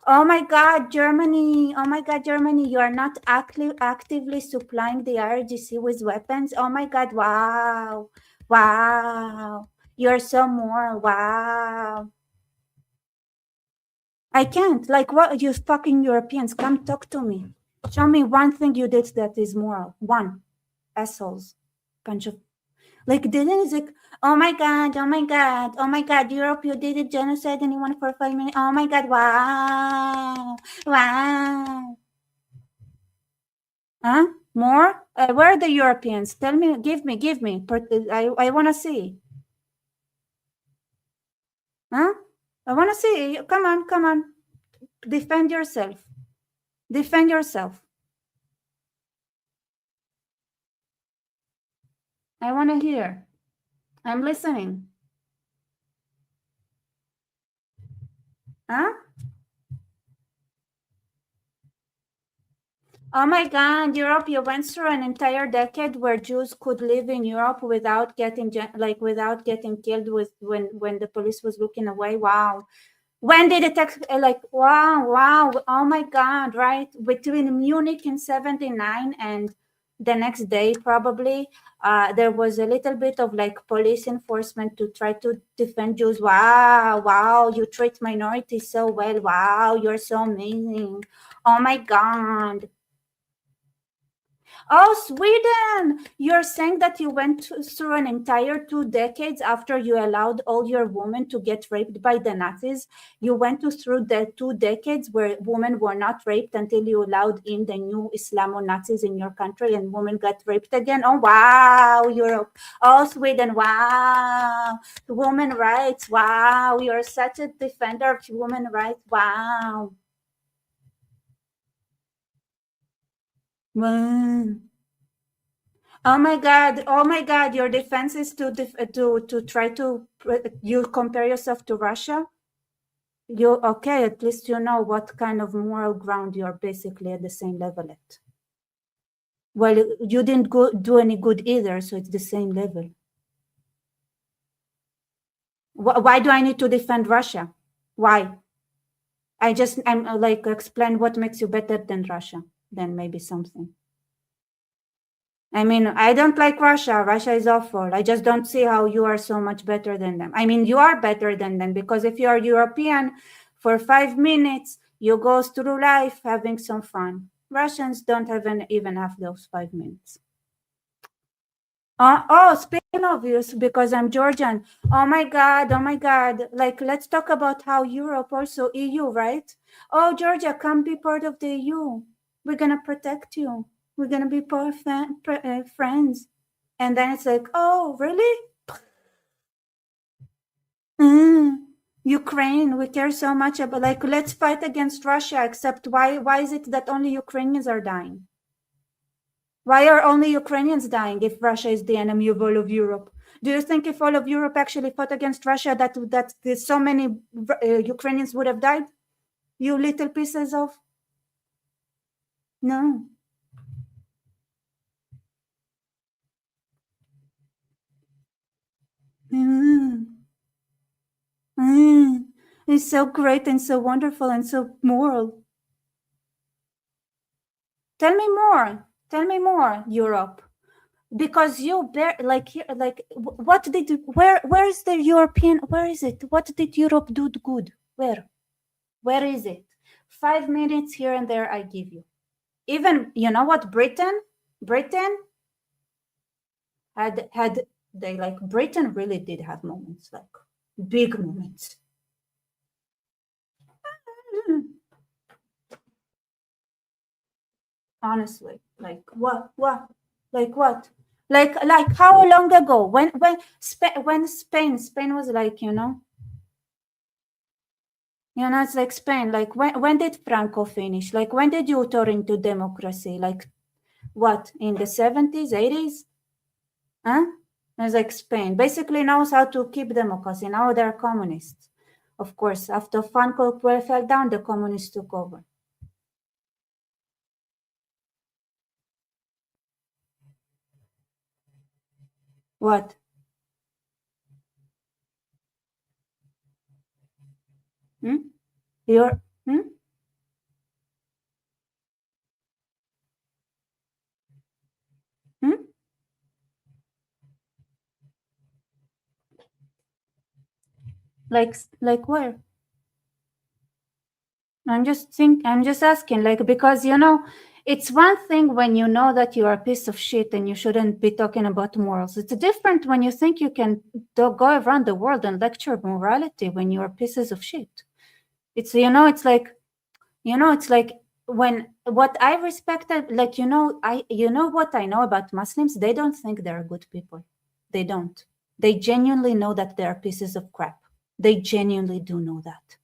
Oh my God, Germany. Oh my God, Germany, you are not actively supplying the IRGC with weapons. Oh my God, wow. You're so more, wow. I can't. Like, what? You fucking Europeans, come talk to me. Show me one thing you did that is moral. One. Assholes. Bunch of... Like, didn't it's like, oh my God, oh my God, oh my God, Europe, you did a genocide and you won for 5 minutes. Oh my God, wow. Wow. Huh? More? Where are the Europeans? Tell me, give me. I want to see. Huh? I want to see. Come on. Defend yourself. Defend yourself. I want to hear. I'm listening. Huh? Oh my God, Europe, you went through an entire decade where Jews could live in Europe without getting without getting killed with when the police was looking away. Wow. When did it wow, oh my God, right? Between Munich in 79 and the next day, probably, there was a little bit of like police enforcement to try to defend Jews. Wow, you treat minorities so well. Wow, you're so amazing. Oh my God. Oh, Sweden! You're saying that you went through an entire 2 decades after you allowed all your women to get raped by the Nazis. You went through the 2 decades where women were not raped until you allowed in the new Islamo-Nazis in your country and women got raped again. Oh, wow, Europe. Oh, Sweden, wow. Women rights, wow. You're such a defender of women rights, wow. Wow. Oh my God, your defense is to try to you compare yourself to Russia. You okay, at least you know what kind of moral ground you're basically at the same level at. Well, you didn't do any good either, so it's the same level. Why do I need to defend Russia? Why? I'm like, explain what makes you better than Russia, then maybe something. I mean, I don't like Russia. Russia is awful. I just don't see how you are so much better than them. I mean, you are better than them because if you are European, for 5 minutes, you go through life having some fun. Russians don't even have those 5 minutes. Speaking of you, because I'm Georgian. Oh my God. Like, let's talk about how Europe also EU, right? Oh, Georgia, come be part of the EU. We're going to protect you. We're going to be friends. And then it's like, oh, really? Ukraine, we care so much about, like, let's fight against Russia, except why is it that only Ukrainians are dying? Why are only Ukrainians dying if Russia is the enemy of all of Europe? Do you think if all of Europe actually fought against Russia that so many Ukrainians would have died? You little pieces of... No. It's so great and so wonderful and so moral. Tell me more, Europe. Because you what did where is the European, where is it? What did Europe do good? Where is it? 5 minutes here and there I give you. Even, you know what, Britain had they, like, Britain really did have moments, like big moments. Honestly, like what? Like what? Like how long ago? When Spain was like, you know, it's like Spain. Like when did Franco finish? Like when did you turn into democracy? Like what, in the 70s, 80s? Huh? It's like Spain basically knows how to keep democracy. Now they're communists. Of course, after Franco fell down, the communists took over. What? You're like where? I'm just asking, like, because, you know, it's one thing when you know that you are a piece of shit and you shouldn't be talking about morals. It's different when you think you can go around the world and lecture morality when you are pieces of shit. It's, you know, it's like when what I respected, like, you know what I know about Muslims, they don't think they're good people. They don't. They genuinely know that they're pieces of crap. They genuinely do know that.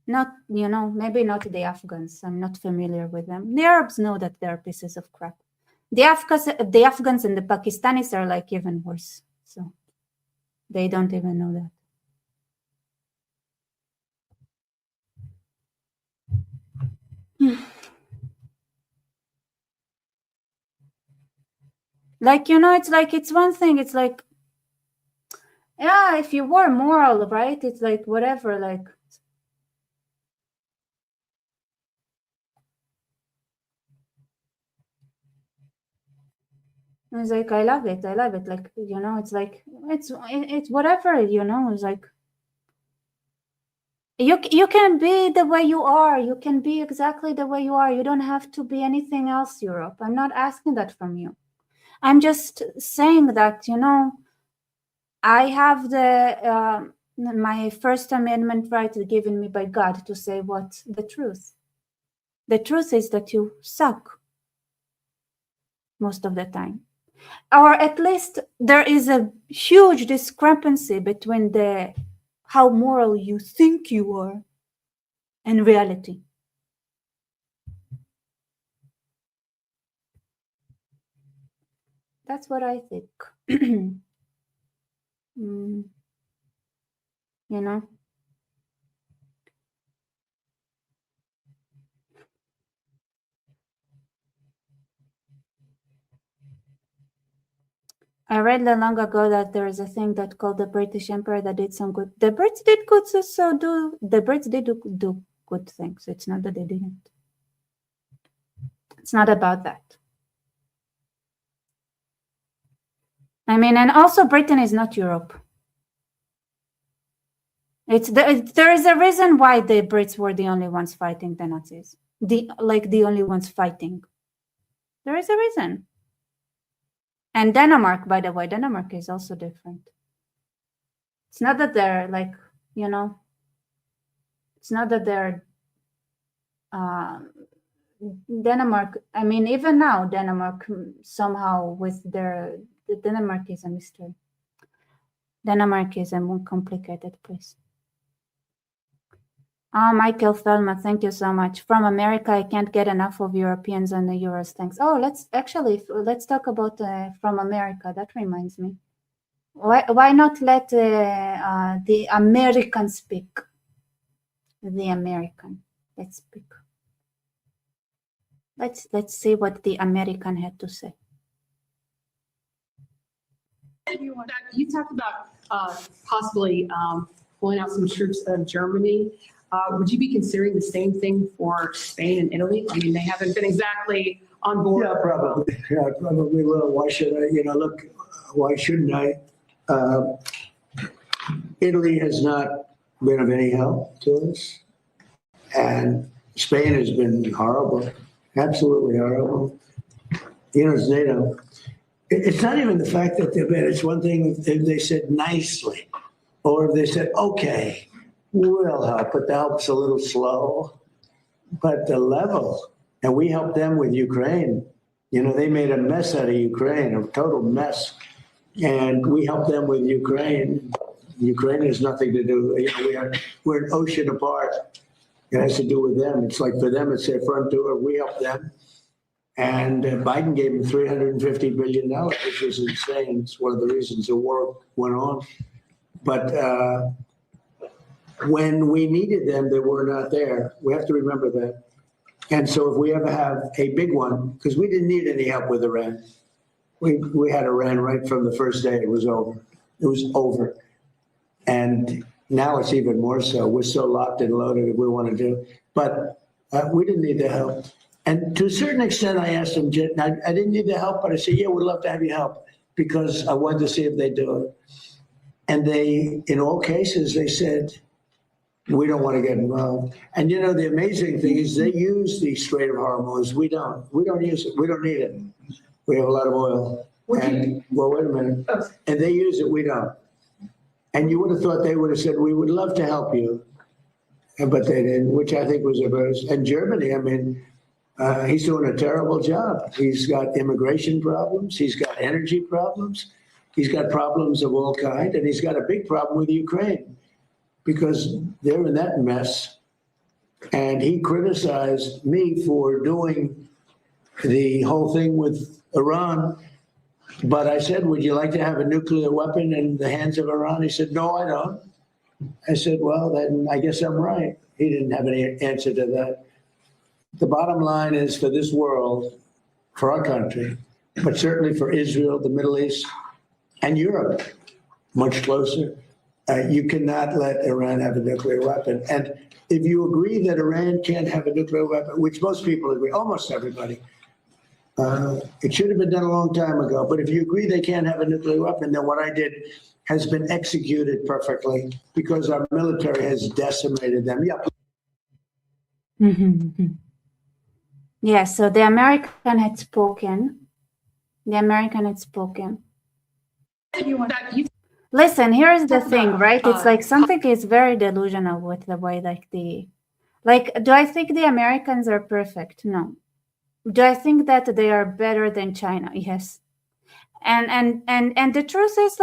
Not, you know, maybe not the Afghans. I'm not familiar with them. The Arabs know that they're pieces of crap. The Afghans and the Pakistanis are like even worse. So they don't even know that. Like, you know, it's like, it's one thing. It's like, yeah, if you were moral, right? It's like whatever, like. It's like, I love it. Like, you know, it's like, it's whatever, you know, it's like, you can be the way you are. You can be exactly the way you are. You don't have to be anything else, Europe. I'm not asking that from you. I'm just saying that, you know, I have the my First Amendment right given me by God to say what the truth. The truth is that you suck most of the time. Or at least there is a huge discrepancy between how moral you think you are and reality. That's what I think. You know? I read long ago that there is a thing that called the British Empire that did some good. The Brits did good, the Brits did do good things. It's not that they didn't. It's not about that. I mean, and also Britain is not Europe. There is a reason why the Brits were the only ones fighting the Nazis. The only ones fighting. There is a reason. And Denmark, by the way, Denmark is also different. It's not that they're like, you know, it's not that they're Denmark. I mean, even now, Denmark somehow with Denmark is a mystery. Denmark is a more complicated place. Michael Thelma, thank you so much. From America, I can't get enough of Europeans and the Euros. Thanks. Oh, let's talk about from America. That reminds me. Why not let the American speak? The American. Let's speak. Let's see what the American had to say. You talked about possibly pulling out some troops out of Germany. Would you be considering the same thing for Spain and Italy? I mean, they haven't been exactly on board. Yeah, probably. Yeah, probably will. Why should I? You know, look, why shouldn't I? Italy has not been of any help to us. And Spain has been horrible, absolutely horrible. You know, it's NATO. It's not even the fact that they're bad. It's one thing if they said nicely, or if they said, okay, we'll help, but the help's a little slow. But the level, and we helped them with Ukraine. You know, they made a mess out of Ukraine, a total mess. And we helped them with Ukraine. Ukraine has nothing to do, you know, we're an ocean apart. It has to do with them. It's like for them, it's their front door. We help them. And Biden gave them $350 billion, which is insane. It's one of the reasons the war went on. But when we needed them, they were not there. We have to remember that. And so if we ever have a big one, because we didn't need any help with Iran. We had Iran right from the first day. It was over. It was over. And now it's even more so. We're so locked and loaded that we want to do. But we didn't need the help. And to a certain extent, I asked them, I didn't need the help, but I said, yeah, we'd love to have you help because I wanted to see if they do it. And they, in all cases, they said, we don't want to get involved. And you know, the amazing thing is they use the Strait of Hormuz. We don't. We don't use it. We don't need it. We have a lot of oil. And, well, wait a minute. And they use it. We don't. And you would have thought they would have said, we would love to help you. But they didn't, which I think was a verse. And Germany, I mean, he's doing a terrible job. He's got immigration problems. He's got energy problems. He's got problems of all kinds. And he's got a big problem with Ukraine because they're in that mess. And he criticized me for doing the whole thing with Iran. But I said, would you like to have a nuclear weapon in the hands of Iran? He said, no, I don't. I said, well, then I guess I'm right. He didn't have any answer to that. The bottom line is for this world, for our country, but certainly for Israel, the Middle East, and Europe, much closer, you cannot let Iran have a nuclear weapon. And if you agree that Iran can't have a nuclear weapon, which most people agree, almost everybody, it should have been done a long time ago. But if you agree they can't have a nuclear weapon, then what I did has been executed perfectly because our military has decimated them. Yeah. Yeah, so the American had spoken. The American had spoken. Listen, here's the thing, right? It's like something is very delusional with the way do I think the Americans are perfect? No. Do I think that they are better than China? Yes. And the truth is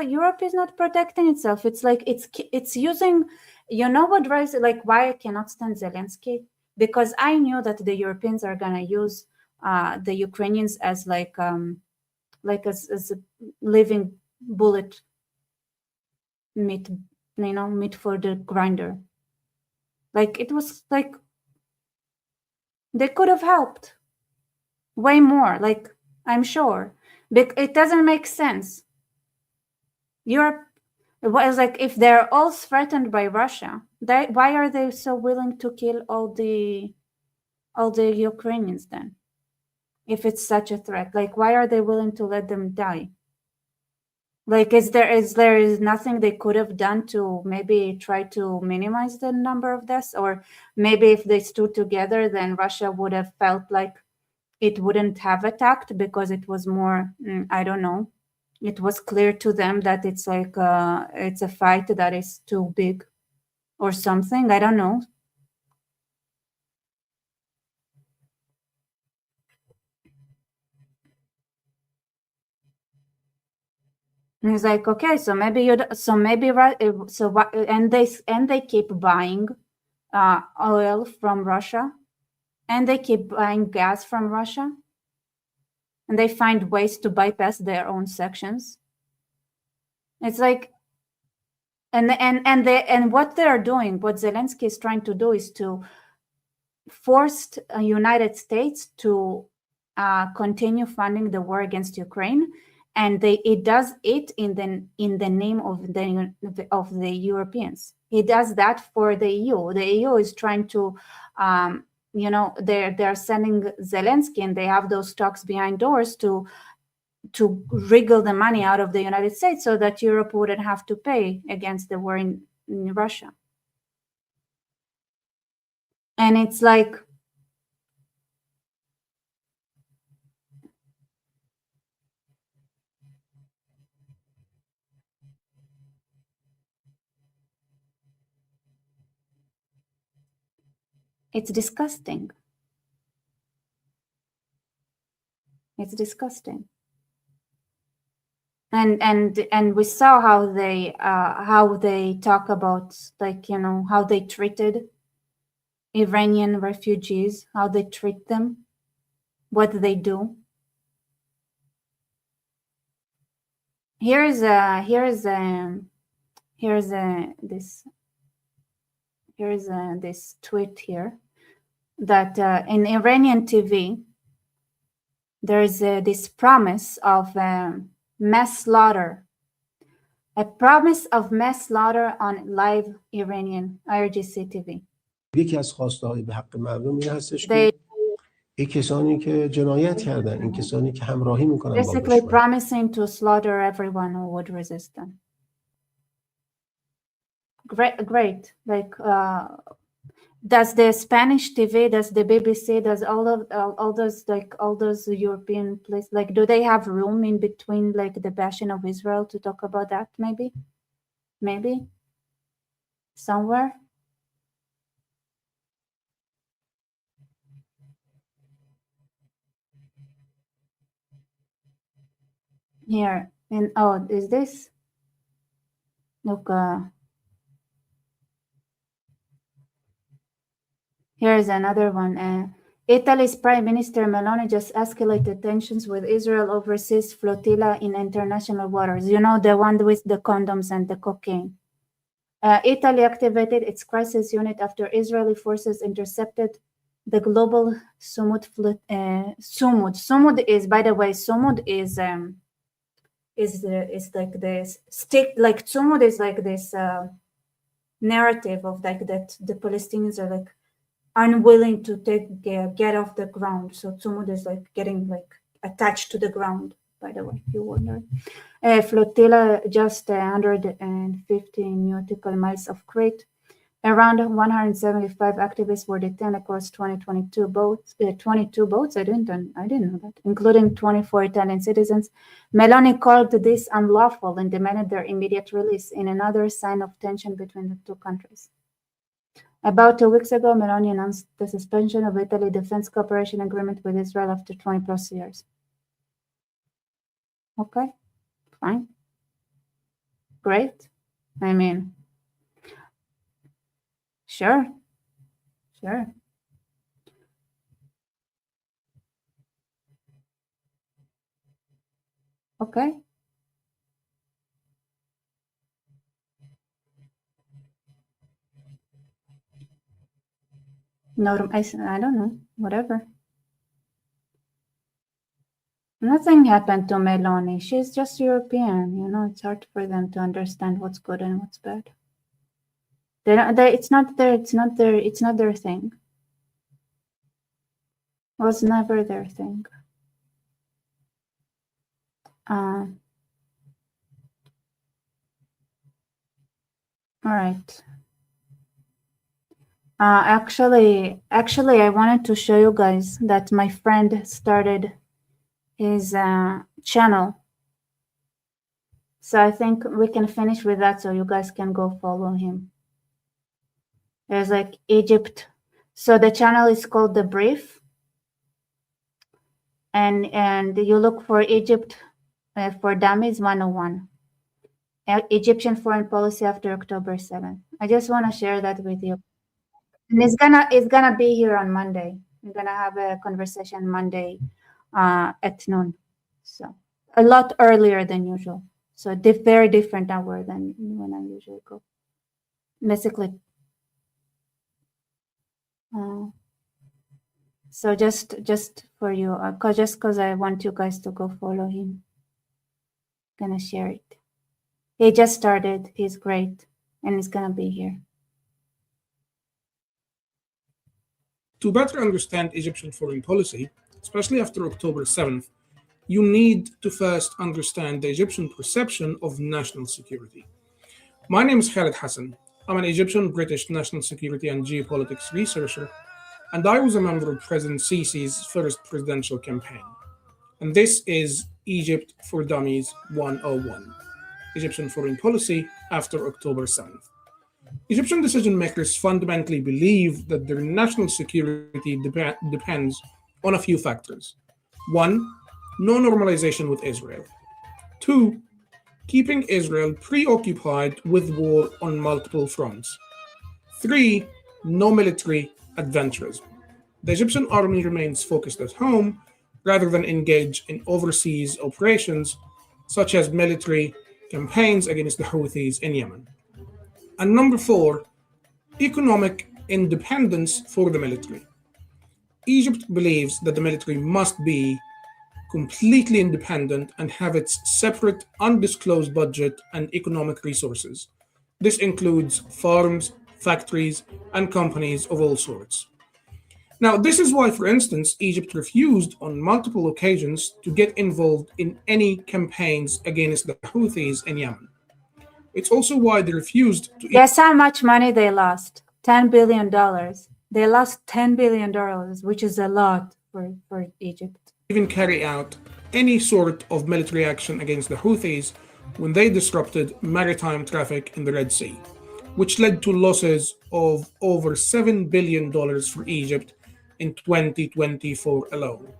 Europe is not protecting itself. It's like it's using, you know what drives it, like why I cannot stand Zelensky? Because I knew that the Europeans are gonna use the Ukrainians as as a living bullet meat, meat for the grinder. Like it was like they could have helped way more, like I'm sure. It doesn't make sense. Europe was like, if they're all threatened by Russia, why are they so willing to kill all the Ukrainians then? If it's such a threat, like why are they willing to let them die? Like is there nothing they could have done to maybe try to minimize the number of deaths? Or maybe if they stood together, then Russia would have felt like it wouldn't have attacked because it was more, I don't know, it was clear to them that it's like it's a fight that is too big or something. I don't know. And he's like, okay, so maybe and they keep buying oil from Russia, and they keep buying gas from Russia, and they find ways to bypass their own sections. It's like, and what they're doing, what Zelensky is trying to do, is to force the United States to continue funding the war against Ukraine, and it does it in the name of the Europeans. He does that for the EU. The EU is trying to, they're sending Zelensky, and they have those talks behind doors to wriggle the money out of the United States so that Europe wouldn't have to pay against the war in Russia. And it's like, it's disgusting. It's disgusting. And we saw how they talk about, like, how they treated Iranian refugees, how they treat them, what they do. Here's this tweet here that in Iranian TV there's this promise of mass slaughter, a promise of mass slaughter on live Iranian IRGC TV. یکی از خواسته‌های به حق مردم این هستش که این کسانی که جنایت کردن، این کسانی که همراهی میکنن با Basically دشمن. promising to slaughter everyone who would resist them. Great. Like, does the Spanish TV, does the BBC, does all those European places, like, do they have room in between, like, the bashing of Israel to talk about that? Maybe somewhere. Here and is this? Look, here's another one. Italy's Prime Minister Meloni just escalated tensions with Israel overseas flotilla in international waters. You know, the one with the condoms and the cocaine. Italy activated its crisis unit after Israeli forces intercepted the global Sumud fleet. Sumud is, by the way, Sumud is like this stick. Like Sumud is like this narrative of like that the Palestinians are like unwilling to get off the ground. So Sumud is like getting like attached to the ground. By the way, if you wonder. Flotilla just 150 nautical miles of Crete. Around 175 activists were detained across 22 boats. 22 boats. I didn't know that, including 24 Italian citizens. Meloni called this unlawful and demanded their immediate release, in another sign of tension between the two countries. About 2 weeks ago, Meloni announced the suspension of Italy's defense cooperation agreement with Israel after 20+ years. Okay, fine. Great. I mean, sure. Okay. No, I don't know. Whatever. Nothing happened to Meloni. She's just European. You know, it's hard for them to understand what's good and what's bad. It's not their thing. It was never their thing. All right. Actually, I wanted to show you guys that my friend started his channel. So I think we can finish with that so you guys can go follow him. There's like Egypt. So the channel is called The Brief. And you look for Egypt for Dummies 101. Egyptian foreign policy after October 7th. I just want to share that with you. And it's gonna be here on Monday. We're gonna have a conversation Monday at noon. So a lot earlier than usual. So very different hour than when I usually go. Basically. So just for you, because I want you guys to go follow him. Gonna share it. He just started. He's great, and he's gonna be here. To better understand Egyptian foreign policy, especially after October 7th, you need to first understand the Egyptian perception of national security. My name is Khaled Hassan. I'm an Egyptian-British national security and geopolitics researcher, and I was a member of President Sisi's first presidential campaign. And this is Egypt for Dummies 101, Egyptian foreign policy after October 7th. Egyptian decision makers fundamentally believe that their national security depends on a few factors. 1, no normalization with Israel. 2, keeping Israel preoccupied with war on multiple fronts. 3, no military adventurism. The Egyptian army remains focused at home rather than engage in overseas operations, such as military campaigns against the Houthis in Yemen. And number 4, economic independence for the military. Egypt believes that the military must be completely independent and have its separate, undisclosed budget and economic resources. This includes farms, factories, and companies of all sorts. Now, this is why, for instance, Egypt refused on multiple occasions to get involved in any campaigns against the Houthis in Yemen. It's also why they refused to... Guess how much money they lost? $10 billion. They lost $10 billion, which is a lot for Egypt. Even carry out any sort of military action against the Houthis when they disrupted maritime traffic in the Red Sea, which led to losses of over $7 billion for Egypt in 2024 alone.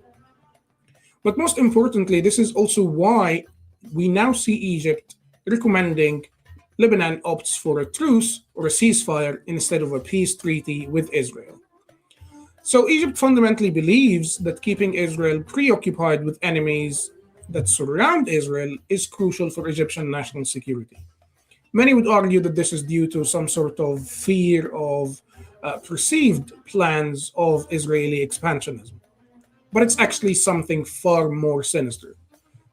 But most importantly, this is also why we now see Egypt recommending Lebanon opts for a truce or a ceasefire instead of a peace treaty with Israel. So Egypt fundamentally believes that keeping Israel preoccupied with enemies that surround Israel is crucial for Egyptian national security. Many would argue that this is due to some sort of fear of perceived plans of Israeli expansionism. But it's actually something far more sinister.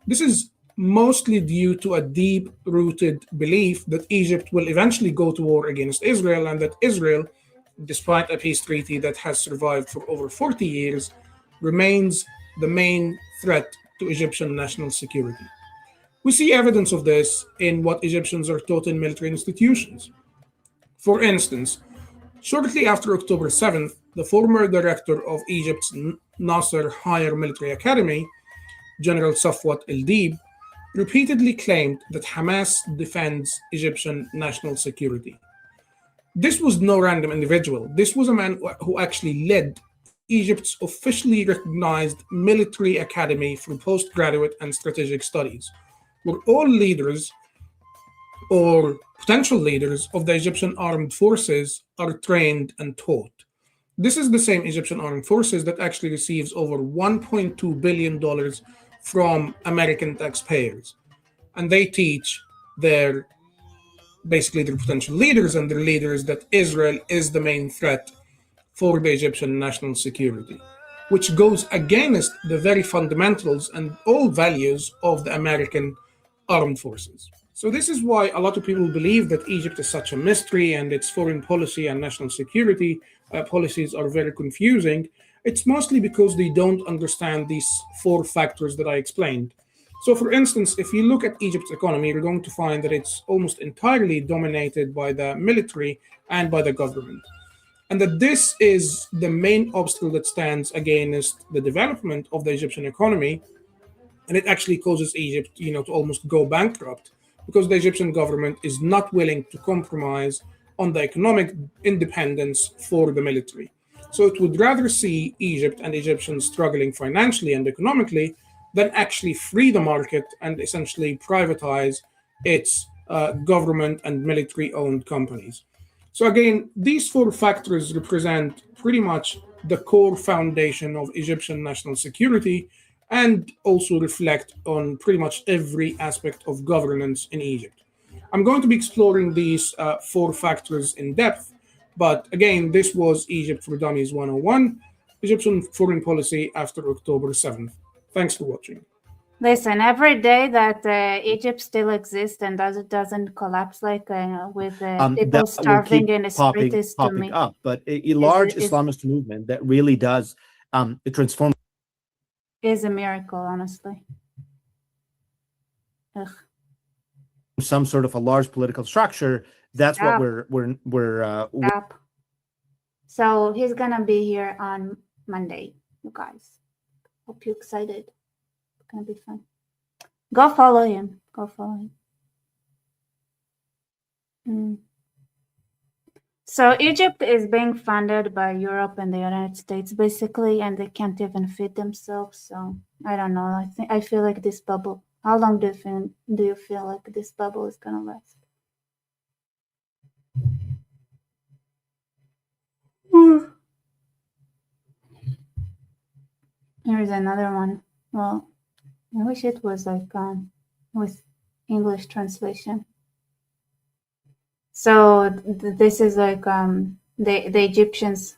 This is mostly due to a deep-rooted belief that Egypt will eventually go to war against Israel, and that Israel, despite a peace treaty that has survived for over 40 years, remains the main threat to Egyptian national security. We see evidence of this in what Egyptians are taught in military institutions. For instance, shortly after October 7th, the former director of Egypt's Nasser Higher Military Academy, General Safwat El-Deeb, repeatedly claimed that Hamas defends Egyptian national security. This was no random individual. This was a man who actually led Egypt's officially recognized military academy for postgraduate and strategic studies, where all leaders or potential leaders of the Egyptian armed forces are trained and taught. This is the same Egyptian armed forces that actually receives over $1.2 billion from American taxpayers. And they teach basically their potential leaders and their leaders that Israel is the main threat for the Egyptian national security, which goes against the very fundamentals and all values of the American armed forces. So this is why a lot of people believe that Egypt is such a mystery and its foreign policy and national security policies are very confusing. It's mostly because they don't understand these four factors that I explained. So for instance, if you look at Egypt's economy, you're going to find that it's almost entirely dominated by the military and by the government. And that this is the main obstacle that stands against the development of the Egyptian economy. And it actually causes Egypt, to almost go bankrupt, because the Egyptian government is not willing to compromise on the economic independence for the military. So it would rather see Egypt and Egyptians struggling financially and economically than actually free the market and essentially privatize its government and military-owned companies. So again, these four factors represent pretty much the core foundation of Egyptian national security and also reflect on pretty much every aspect of governance in Egypt. I'm going to be exploring these four factors in depth, but again, this was Egypt for Dummies 101, Egyptian foreign policy after October 7th. Thanks for watching. Listen, every day that Egypt still exists and doesn't collapse, like with people starving in the street, is to me up. But a large Islamist movement that really does transform is a miracle, honestly. Ugh. Some sort of a large political structure. That's what we're So he's gonna be here on Monday, you guys. Hope you're excited. It's gonna be fun. Go follow him. So Egypt is being funded by Europe and the United States, basically, and they can't even feed themselves. So I don't know. I feel like this bubble. How long do you feel like this bubble is gonna last? Here's another one. Well, I wish it was like with English translation. So this is like the Egyptians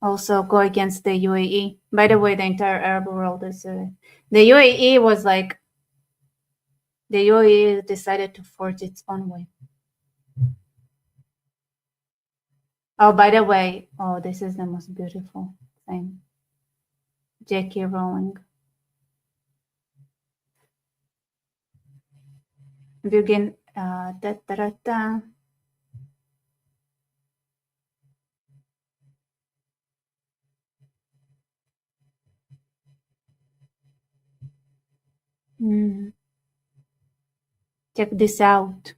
also go against the UAE. By the way, the entire Arab world is the UAE was like the UAE decided to forge its own way. Oh, by the way, this is the most beautiful thing. J.K. Rowling. Begin. Check this out.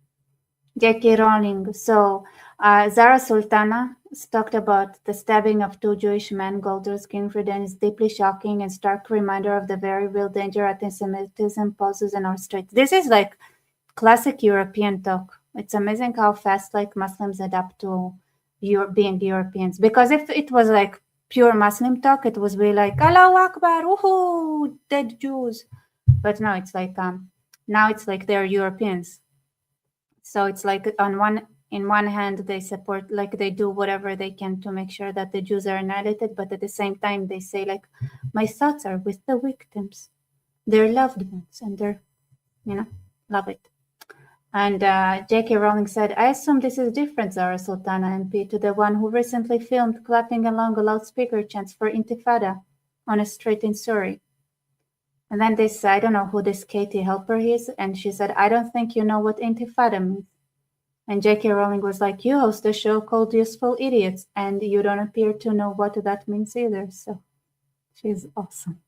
J.K. Rowling. So, Zara Sultana talked about the stabbing of 2 Jewish men, Golders Ginfried, and is deeply shocking and stark reminder of the very real danger anti-Semitism poses in our streets. This is like classic European talk. It's amazing how fast like Muslims adapt to being Europeans. Because if it was like pure Muslim talk, it was really like Allahu Akbar, woohoo, dead Jews. But now it's like they're Europeans. So it's like in one hand they support, like they do whatever they can to make sure that the Jews are annihilated, but at the same time they say like, my thoughts are with the victims, their loved ones, and they're, love it. And J.K. Rowling said, I assume this is different, Zara Sultana MP, to the one who recently filmed clapping along a loudspeaker chants for Intifada on a street in Surrey. And then they said, I don't know who this Katie Helper is. And she said, I don't think you know what Intifada means. And J.K. Rowling was like, you host a show called Useful Idiots, and you don't appear to know what that means either. So she's awesome.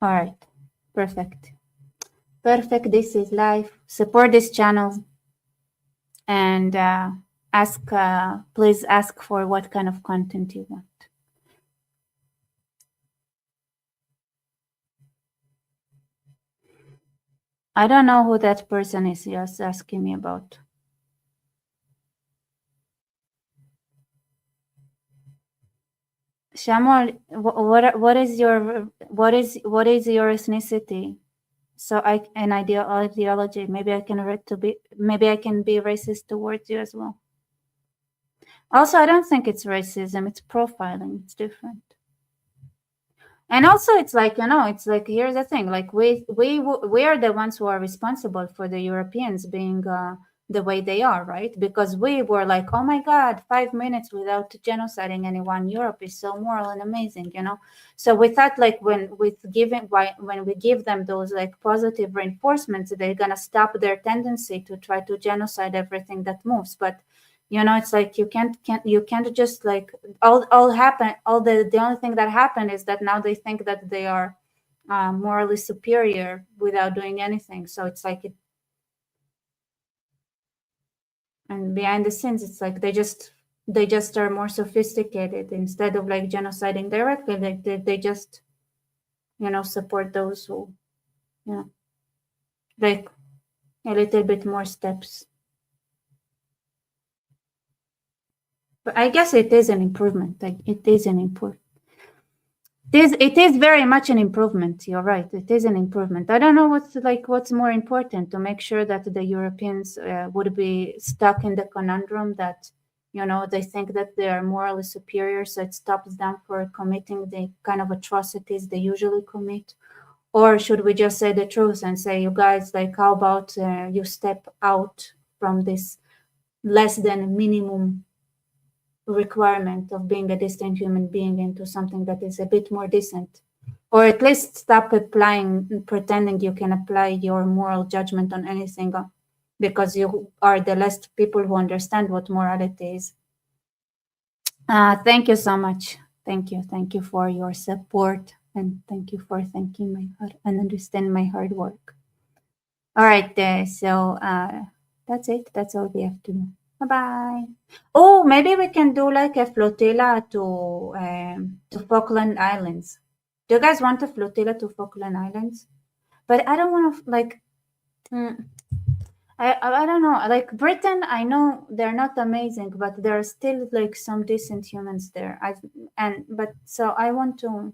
All right. Perfect. This is life. Support this channel. And please ask for what kind of content you want. I don't know who that person is just asking me about. Shamal, what is your ethnicity? So an ideology. Maybe I can be racist towards you as well. Also, I don't think it's racism. It's profiling. It's different. And also, it's like, it's like, here's the thing. Like we are the ones who are responsible for the Europeans being the way they are, right? Because we were like, oh my God, 5 minutes without genociding anyone. Europe is so moral and amazing, So we thought like when we give them those like positive reinforcements, they're gonna stop their tendency to try to genocide everything that moves. But it's like you can't just like the only thing that happened is that now they think that they are morally superior without doing anything. So it's like and behind the scenes, it's like they just are more sophisticated. Instead of like genociding directly, they just support those who like a little bit more steps. But I guess it is an improvement. Like it is very much an improvement. You're right. It is an improvement. I don't know what's more important to make sure that the Europeans would be stuck in the conundrum that, they think that they are morally superior, so it stops them from committing the kind of atrocities they usually commit. Or should we just say the truth and say, you guys, like, how about you step out from this less than minimum requirement of being a decent human being into something that is a bit more decent, or at least stop pretending you can apply your moral judgment on anything because you are the last people who understand what morality is. Thank you so much. Thank you for your support, and thank you for thanking my heart and understanding my hard work. All right, so that's it. That's all we have to do. Bye-bye. Oh, maybe we can do like a flotilla to Falkland Islands. Do you guys want a flotilla to Falkland Islands? But I don't want to like. I don't know. Like Britain, I know they're not amazing, but there are still like some decent humans there. So I want to.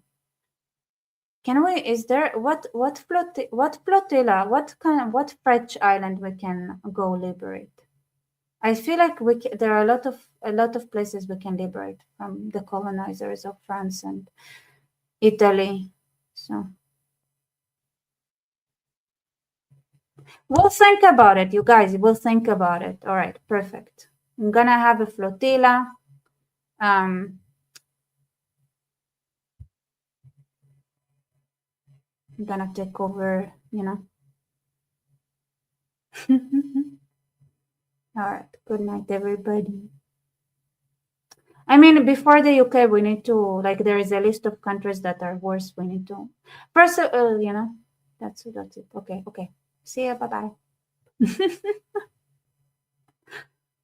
Can we? Is there what flotilla? What French island we can go liberate? I feel like there are a lot of places we can liberate from the colonizers of France and Italy. So We'll think about it, you guys. We'll think about it. All right, perfect. I'm gonna have a flotilla. I'm gonna take over, you know. All right, good night, everybody. I mean, before the UK, we need to, like, there is a list of countries that are worse. We need to, first, you know, that's it. Okay. See ya, bye-bye.